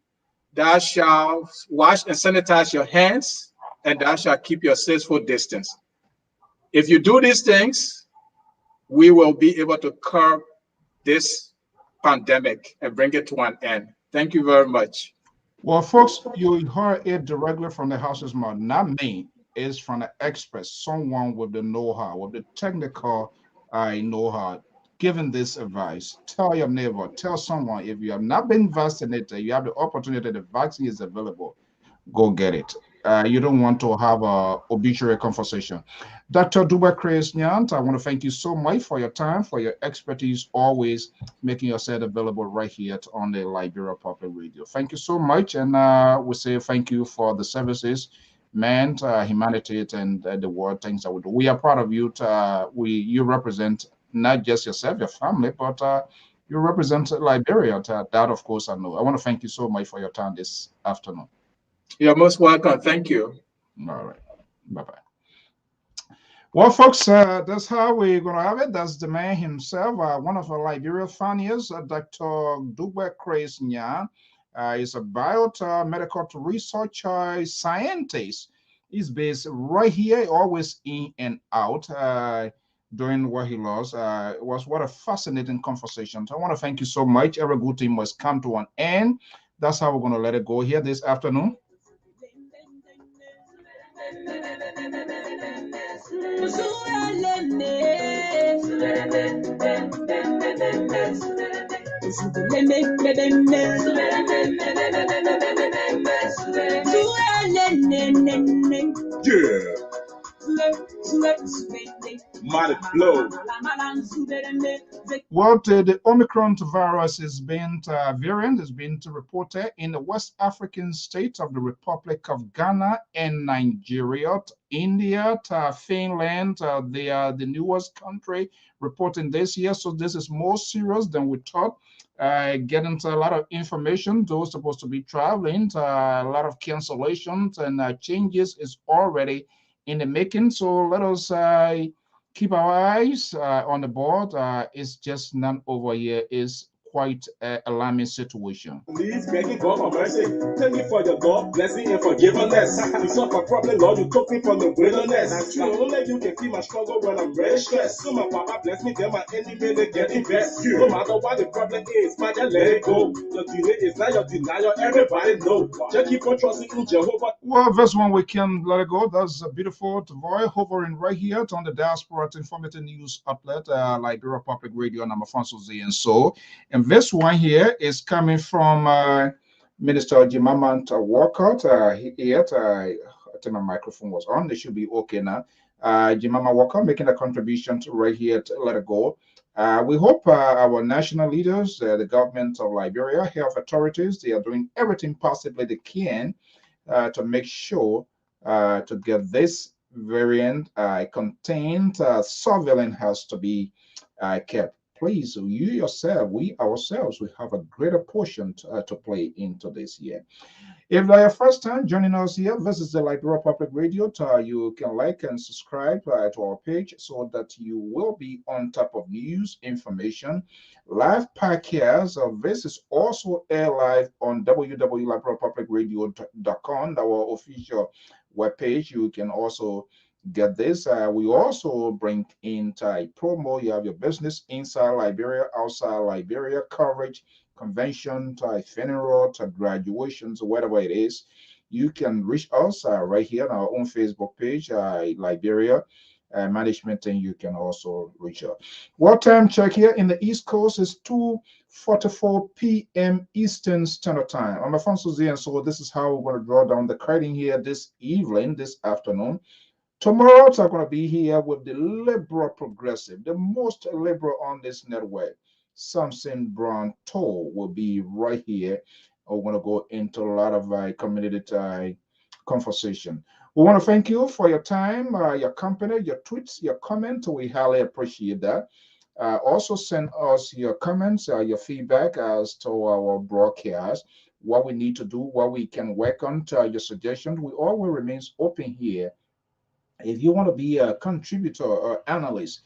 thou shalt wash and sanitize your hands, and thou shalt keep your 6-foot distance. If you do these things, we will be able to curb this pandemic and bring it to an end. Thank you very much. Well, folks, you heard it directly from the horse's mouth, not me. It's from the experts, someone with the know-how, with the technical know-how, giving this advice. Tell your neighbor, tell someone, if you have not been vaccinated, you have the opportunity, the vaccine is available, go get it. You don't want to have a obituary conversation. Dr. Dougbeh Nyan, I want to thank you so much for your time, for your expertise, always making yourself available right here on the Liberia Public Radio. Thank you so much, and we say thank you for the services, man, humanity, and the world things that we do. We are proud of you. You represent not just yourself, your family, but you represent Liberia. That, of course, I know. I want to thank you so much for your time this afternoon. You're most welcome. Thank you. All right. Bye-bye. Well, folks, that's how we're going to have it. That's the man himself, one of our Liberia pioneers, Dr. Dougbeh Nyan. He's a biomedical researcher, scientist. He's based right here, always in and out, doing what he loves. It was what a fascinating conversation. So I want to thank you so much. Every good thing must come to an end. That's how we're going to let it go here this afternoon. Yeah. Mighty blow. Well, the Omicron virus has been variant has been reported in the West African states of the Republic of Ghana and Nigeria, India, Finland. They are the newest country reporting this year. So this is more serious than we thought. Getting a lot of information. Those supposed to be traveling, a lot of cancellations and changes is already in the making. So let us keep our eyes on the board. It's just not over here. It's quite an alarming situation. Please, begging God for mercy. Thank you for your God, blessing and forgiveness. You solved my problem, Lord. You took me from the wilderness. That's true. Only you can feel my struggle when I'm very stressed. So my papa bless me, then my enemy they get the best. No matter what the problem is, Father, let it go. Your delay is not your denial. Everybody know. Just keep on trusting in Jehovah. Well, verse 1, we can let it go. That's a beautiful voice hovering right here on the Diaspora Informative News outlet, Liberia Public Radio, and ALPHONSO ZEAN. So, and this one here is coming from Minister Jimamant Walcott. Here, I think my microphone was on. It should be okay now. Jimama Walcott making a contribution to right here to let it go. We hope our national leaders, the government of Liberia, health authorities, they are doing everything possibly they can to make sure to get this variant contained. Surveillance has to be kept. Please, you yourself, we ourselves, we have a greater portion to play into this year. If they are your first time joining us here, this is the Liberia Public Radio. You can like and subscribe to our page so that you will be on top of news, information, live podcasts. This is also air live on www.liberiapublicradio.com, our official webpage. You can also Get this. We also bring in promo. You have your business inside Liberia, outside Liberia, coverage, convention, funeral, graduations, whatever it is. You can reach us right here on our own Facebook page, Liberia management, and you can also reach out. What time check here in the East Coast is 2:44 p.m. Eastern Standard Time. I'm Alfonso Z, and so this is how we're going to draw down the curtain here this evening, this afternoon. Tomorrow, I'm going to be here with the liberal progressive, the most liberal on this network. Samson Brown Toll will be right here. We're going to go into a lot of community conversation. We want to thank you for your time, your company, your tweets, your comments. We highly appreciate that. Also, send us your comments, your feedback as to our broadcast, what we need to do, what we can work on, your suggestions. We always remains open here. If you want to be a contributor or analyst,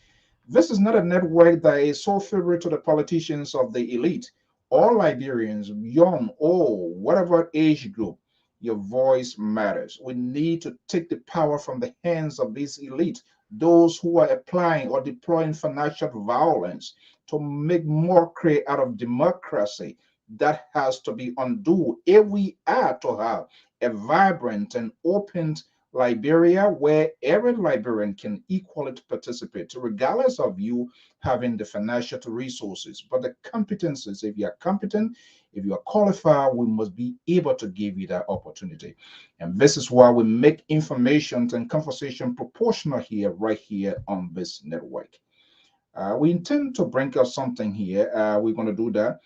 this is not a network that is so favorite to the politicians of the elite. All Liberians, young, old, whatever age group, your voice matters. We need to take the power from the hands of this elite, those who are applying or deploying financial violence to make mockery out of democracy. That has to be undone if we are to have a vibrant and open Liberia, where every Liberian can equally participate, regardless of you having the financial resources. But the competencies, if you are competent, if you are qualified, we must be able to give you that opportunity. And this is why we make information and conversation proportional here, right here on this network. We intend to bring us something here. We're going to do that.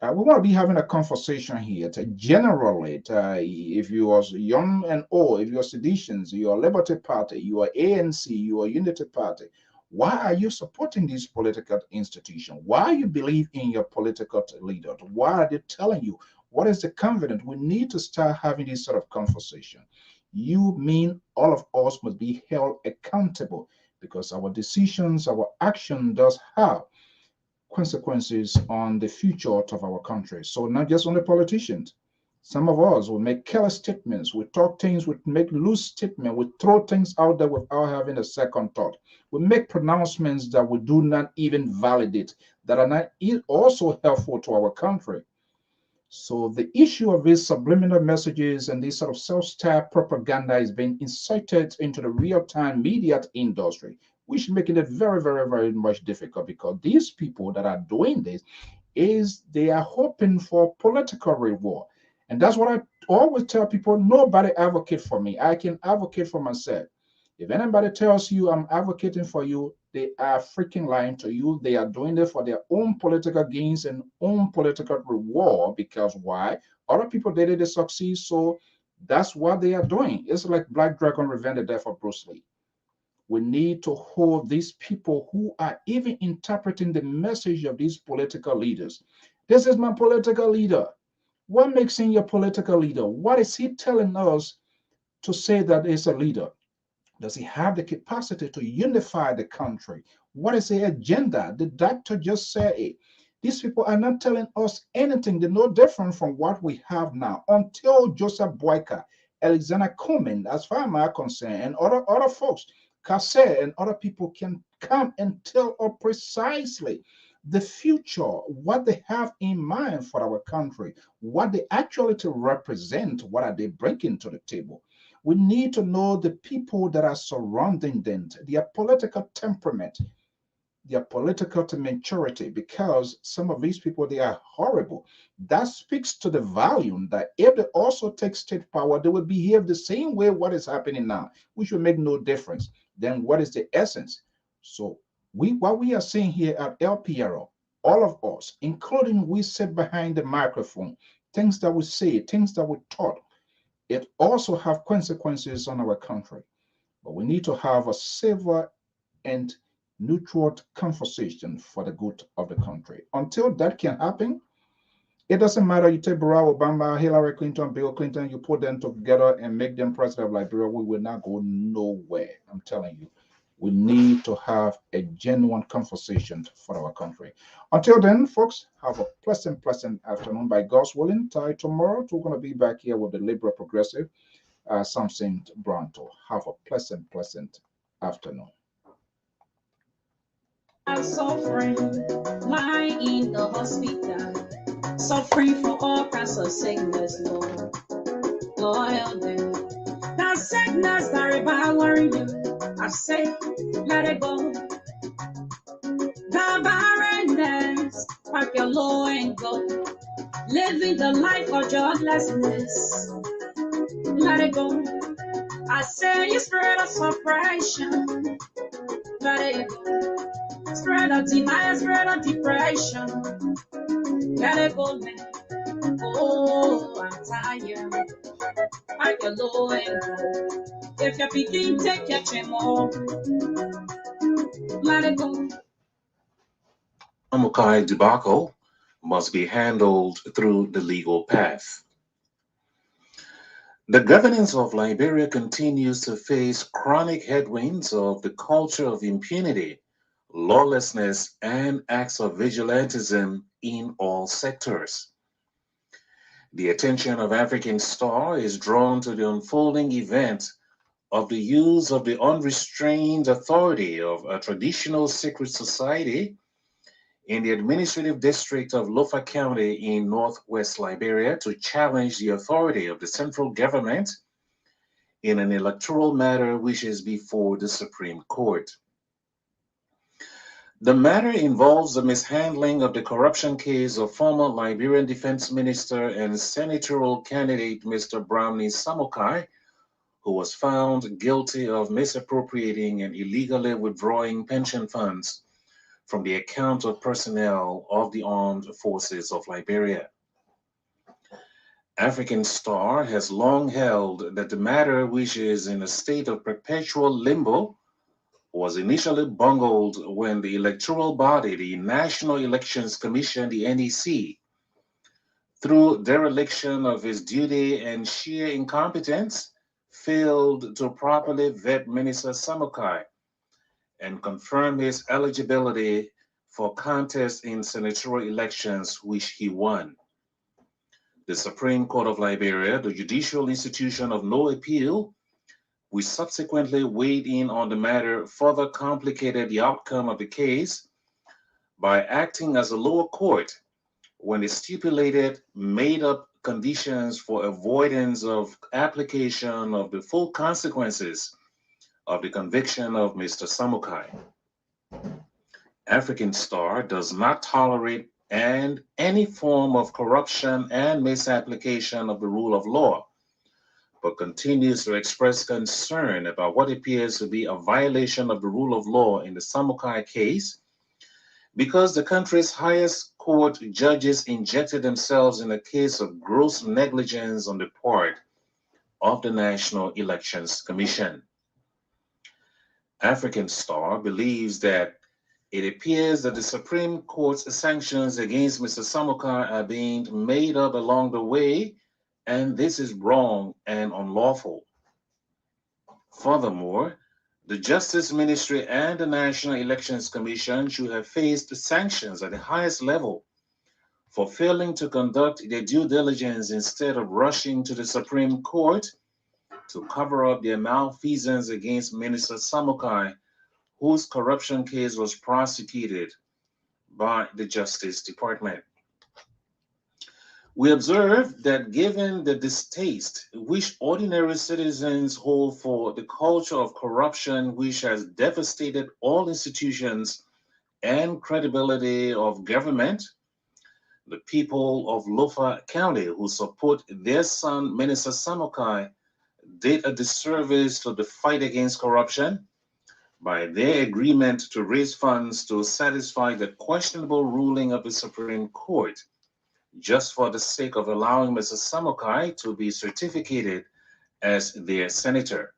We want to be having a conversation here to generally, if you are young and old, if you are seditions, you are Liberty Party, you are ANC, you are Unity Party, why are you supporting these political institutions? Why you believe in your political leader? Why are they telling you? What is the confidence? We need to start having this sort of conversation. You mean all of us must be held accountable because our decisions, our action does have consequences on the future of our country. So not just on the politicians. Some of us will make careless statements, we talk things, we make loose statements, we throw things out there without having a second thought. We make pronouncements that we do not even validate, that are not also helpful to our country. So the issue of these subliminal messages and this sort of self-styled propaganda is being inserted into the real-time media industry, which making it very, very, very much difficult because these people that are doing this is they are hoping for political reward. And that's what I always tell people, nobody advocate for me. I can advocate for myself. If anybody tells you I'm advocating for you, they are freaking lying to you. They are doing it for their own political gains and own political reward. Because why? Other people did it, they succeed, so that's what they are doing. It's like Black Dragon Revenge the Death of Bruce Lee. We need to hold these people who are even interpreting the message of these political leaders. This is my political leader. What makes him your political leader? What is he telling us to say that he's a leader? Does he have the capacity to unify the country? What is the agenda? The doctor just said it. These people are not telling us anything. They're no different from what we have now. Until Joseph Boyka, Alexander Cumming, as far as I'm concerned, and other folks, Kasser and other people can come and tell us precisely the future, what they have in mind for our country, what they actually to represent, what are they bringing to the table. We need to know the people that are surrounding them, their political temperament, their political maturity, because some of these people, they are horrible. That speaks to the volume that if they also take state power, they will behave the same way what is happening now, which will make no difference. Then what is the essence? So what we are seeing here at LPR, all of us, including we sit behind the microphone, things that we say, things that we taught, it also have consequences on our country. But we need to have a civil and neutral conversation for the good of the country. Until that can happen, it doesn't matter. You take Barack Obama, Hillary Clinton, Bill Clinton, you put them together and make them president of Liberia, we will not go nowhere. I'm telling you. We need to have a genuine conversation for our country. Until then, folks, have a pleasant, pleasant afternoon. By God's willing, tomorrow we're going to be back here with the liberal progressive, Samson Bronto. Have a pleasant, pleasant afternoon. I'm suffering, lying in the hospital, suffering for all kinds of sickness, Lord. Lord, help them. That sickness that devouring you, I say, let it go. The barrenness, pack your load and go. Living the life of godlessness, let it go. I say, you spirit of suppression, let it go. Spirit of denial, spirit of depression, let it go, man. Oh, I'm tired. I can go and go. If you're picking, take your chemo. Let it go. Samukai debacle must be handled through the legal path. The governance of Liberia continues to face chronic headwinds of the culture of impunity, lawlessness, and acts of vigilantism in all sectors. The attention of African Star is drawn to the unfolding event of the use of the unrestrained authority of a traditional secret society in the administrative district of Lofa County in northwest Liberia to challenge the authority of the central government in an electoral matter which is before the Supreme Court. The matter involves the mishandling of the corruption case of former Liberian Defense Minister and senatorial candidate Mr. Brownie Samukai, who was found guilty of misappropriating and illegally withdrawing pension funds from the account of personnel of the armed forces of Liberia. African Star has long held that the matter, which is in a state of perpetual limbo, was initially bungled when the electoral body, the National Elections Commission, the NEC, through dereliction of his duty and sheer incompetence, failed to properly vet Minister Samukai and confirm his eligibility for contest in senatorial elections, which he won. The Supreme Court of Liberia, the judicial institution of no appeal, which subsequently weighed in on the matter, further complicated the outcome of the case by acting as a lower court when it stipulated made-up conditions for avoidance of application of the full consequences of the conviction of Mr. Samukai. African Star does not tolerate any form of corruption and misapplication of the rule of law, but continues to express concern about what appears to be a violation of the rule of law in the Samukai case because the country's highest court judges injected themselves in a case of gross negligence on the part of the National Elections Commission. African Star believes that it appears that the Supreme Court's sanctions against Mr. Samukai are being made up along the way, and this is wrong and unlawful. Furthermore, the Justice Ministry and the National Elections Commission should have faced sanctions at the highest level for failing to conduct their due diligence instead of rushing to the Supreme Court to cover up their malfeasance against Minister Samukai, whose corruption case was prosecuted by the Justice Department. We observe that given the distaste which ordinary citizens hold for the culture of corruption which has devastated all institutions and credibility of government, the people of Lofa County who support their son, Minister Samukai, did a disservice to the fight against corruption by their agreement to raise funds to satisfy the questionable ruling of the Supreme Court, just for the sake of allowing Mr. Samukai to be certificated as their senator.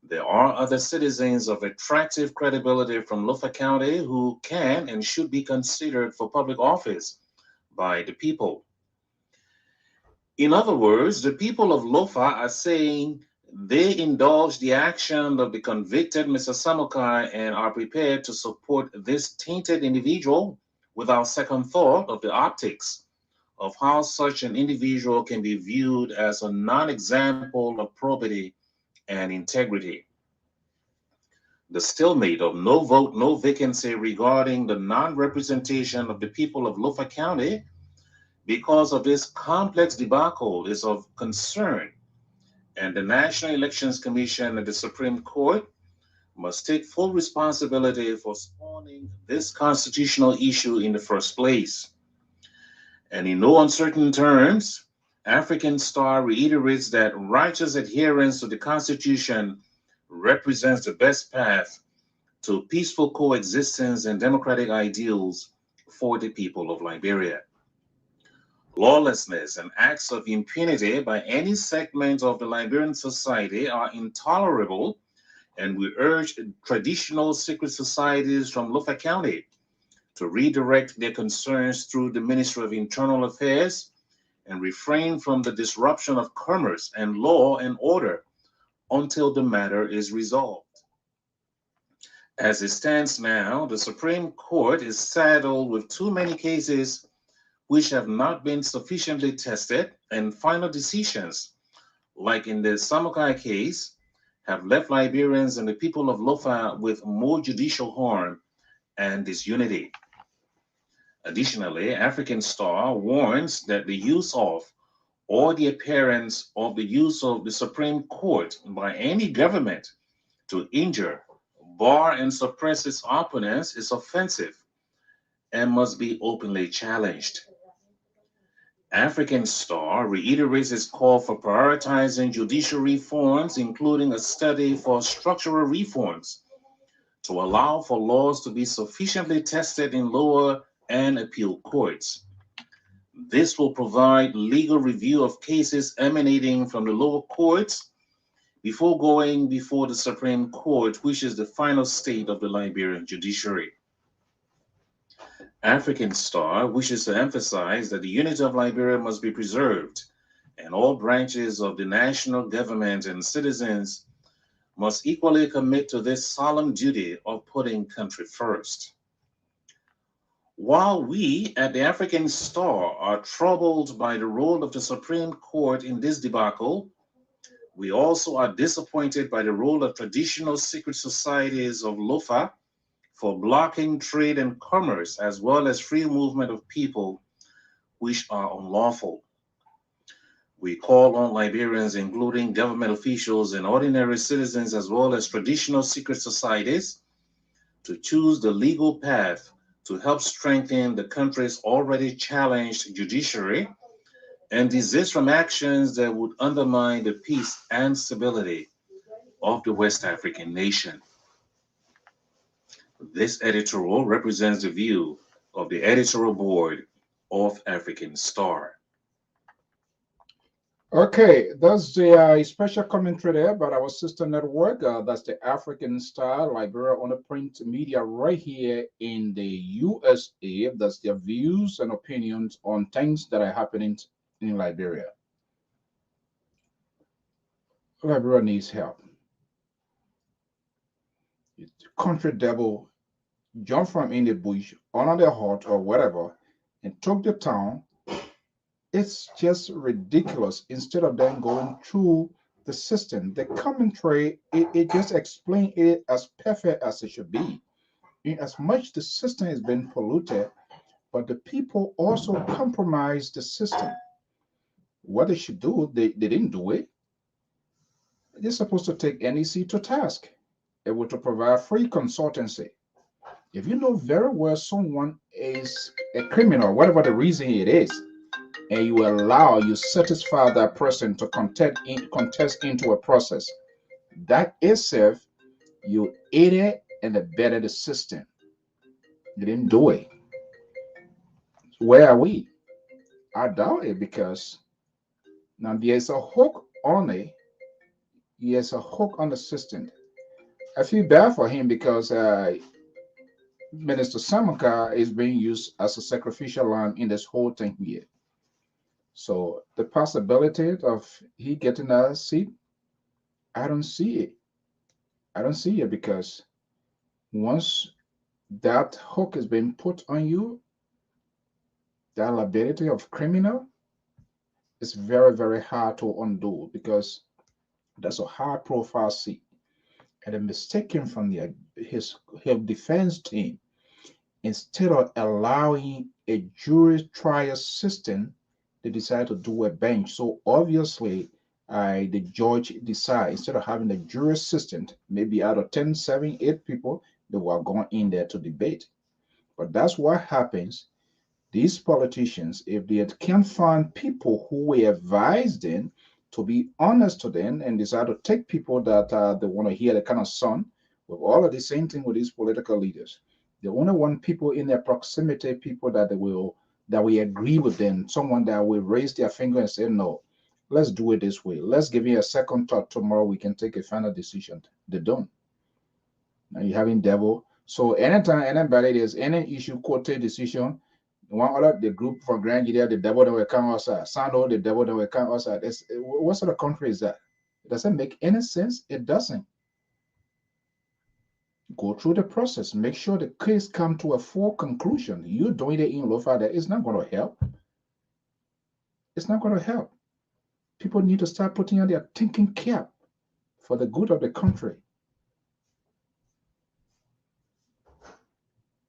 There are other citizens of attractive credibility from Lofa County who can and should be considered for public office by the people. In other words, the people of Lofa are saying they indulge the action of the convicted Mr. Samukai and are prepared to support this tainted individual without second thought of the optics of how such an individual can be viewed as a non-example of probity and integrity. the stalemate of no vote, no vacancy regarding the non-representation of the people of Lofa County because of this complex debacle is of concern, and the National Elections Commission and the Supreme Court must take full responsibility for spawning this constitutional issue in the first place. And in no uncertain terms, African Star reiterates that righteous adherence to the Constitution represents the best path to peaceful coexistence and democratic ideals for the people of Liberia. Lawlessness and acts of impunity by any segment of the Liberian society are intolerable, and we urge traditional secret societies from Lofa County to redirect their concerns through the Ministry of Internal Affairs and refrain from the disruption of commerce and law and order until the matter is resolved. As it stands now, the Supreme Court is saddled with too many cases which have not been sufficiently tested, and final decisions, like in the Samukai case, have left Liberians and the people of Lofa with more judicial harm and disunity. Additionally, African Star warns that the use of or the appearance of the use of the Supreme Court by any government to injure, bar, and suppress its opponents is offensive and must be openly challenged. African Star reiterates its call for prioritizing judicial reforms, including a study for structural reforms to allow for laws to be sufficiently tested in lower and appeal courts. This will provide legal review of cases emanating from the lower courts before going before the Supreme Court, which is the final state of the Liberian judiciary. African Star wishes to emphasize that the unity of Liberia must be preserved, and all branches of the national government and citizens must equally commit to this solemn duty of putting country first. While we at the African Star are troubled by the role of the Supreme Court in this debacle, we also are disappointed by the role of traditional secret societies of Lofa for blocking trade and commerce, as well as free movement of people, which are unlawful. We call on Liberians, including government officials and ordinary citizens, as well as traditional secret societies, to choose the legal path to help strengthen the country's already challenged judiciary and desist from actions that would undermine the peace and stability of the West African nation. This editorial represents the view of the editorial board of African Star. Okay, that's the special commentary there by our sister network. That's the African Star Liberia on the print media right here in the USA. That's their views and opinions on things that are happening in Liberia. Liberia needs help. Country devil jumped from in the bush, under the hut or whatever, and took the town. It's just ridiculous. Instead of them going through the system, the commentary, it just explains it as perfect as it should be. In as much the system has been polluted, but the people also compromise the system. What they should do, they didn't do it. They're supposed to take NEC to task. It would to provide free consultancy. If you know very well someone is a criminal, whatever the reason it is, and you satisfy that person to contest into a process, that itself, you aided and abetted the system. You didn't do it. Where are we? I doubt it, because now there's a hook on it. There's a hook on the system. I feel bad for him because Minister Samuka is being used as a sacrificial lamb in this whole thing here. So the possibility of he getting a seat, I don't see it. I don't see it, because once that hook has been put on you, that liability of criminal is very, very hard to undo, because that's a high profile seat. and a mistaken from his defense team, instead of allowing a jury trial system, they decide to do a bench. So obviously, the judge decide, instead of having a jury system, maybe out of 10, 7, 8 people, they were going in there to debate. But that's what happens. These politicians, if they can find people who will advise them to be honest to them and decide to take people that they want to hear the kind of son, with all of the same thing with these political leaders. They only want people in their proximity, people that we agree with them, someone that will raise their finger and say, no, let's do it this way. Let's give you a second thought. Tomorrow we can take a final decision. They don't. Now you're having devil. So anytime anybody there's any issue, court decision, one other the group for Grand Gideon, the devil that will come outside. Sando, the devil that will come outside. What sort of country is that? It doesn't make any sense. It doesn't. Go through the process. Make sure the case come to a full conclusion. You doing it in Lofa, that is not going to help. It's not going to help. People need to start putting on their thinking cap for the good of the country.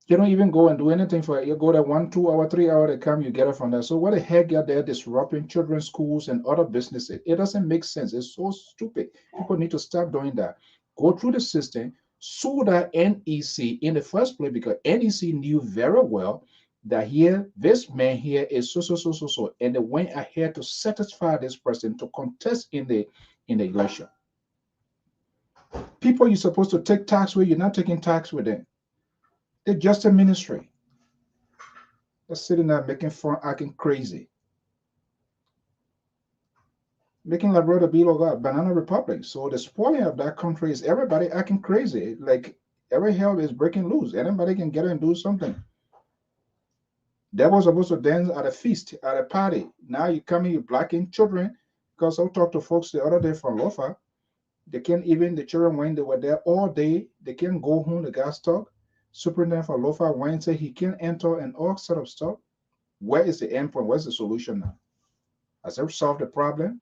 You don't even go and do anything for it. You go there 1, 2 hour, 3 hour, they come, you get it from there. So what the heck you're there disrupting children's schools and other businesses? It doesn't make sense. It's so stupid. People need to stop doing that. Go through the system, sue that NEC in the first place, because NEC knew very well that here, this man here is so, and they went ahead to satisfy this person to contest in the election. People you're supposed to take tax with, you're not taking tax with them. They're just a ministry. They're sitting there making fun, acting crazy. Making Liberia be like a banana republic. So the spoiling of that country is everybody acting crazy. Like every hell is breaking loose. Anybody can get and do something. They were supposed to dance at a feast, at a party. Now you come in, you blacking children. Because I talked to folks the other day from Lofa. They can't even, the children, when they were there all day, they can't go home, the gas talk. Superintendent for Lofa went say he can't enter and all sort of stuff. Where is the end point? Where's the solution now? Has it solved the problem?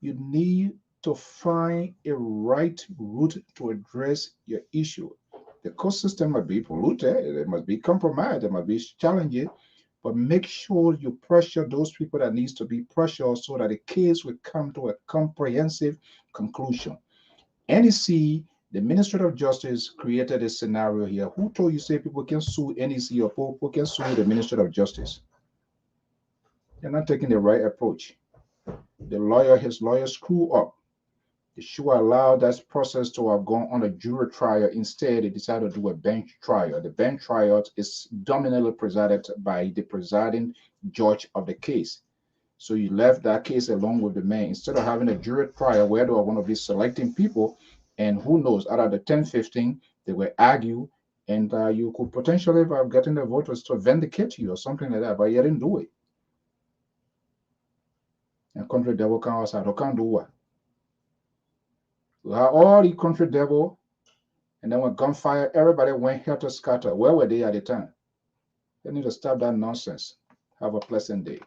You need to find a right route to address your issue. The court system must be polluted, it must be compromised, it must be challenging, but make sure you pressure those people that needs to be pressured so that the case will come to a comprehensive conclusion. NEC, the Ministry of Justice, created a scenario here. Who told you say people can sue NEC or people can sue the Ministry of Justice? They're not taking the right approach. His lawyer screw up. They should allow that process to have gone on a jury trial. Instead, they decided to do a bench trial. The bench trial is dominantly presided by the presiding judge of the case. So you left that case along with the man. Instead of having a jury trial where they are going to be selecting people, and who knows, out of the 10, 15, they will argue, and you could potentially have gotten the voters to vindicate you or something like that, but you didn't do it. And country devil come outside, can't do what? We have all the country devil, and then when gunfire, everybody went helter scatter. Where were they at the time? They need to stop that nonsense. Have a pleasant day.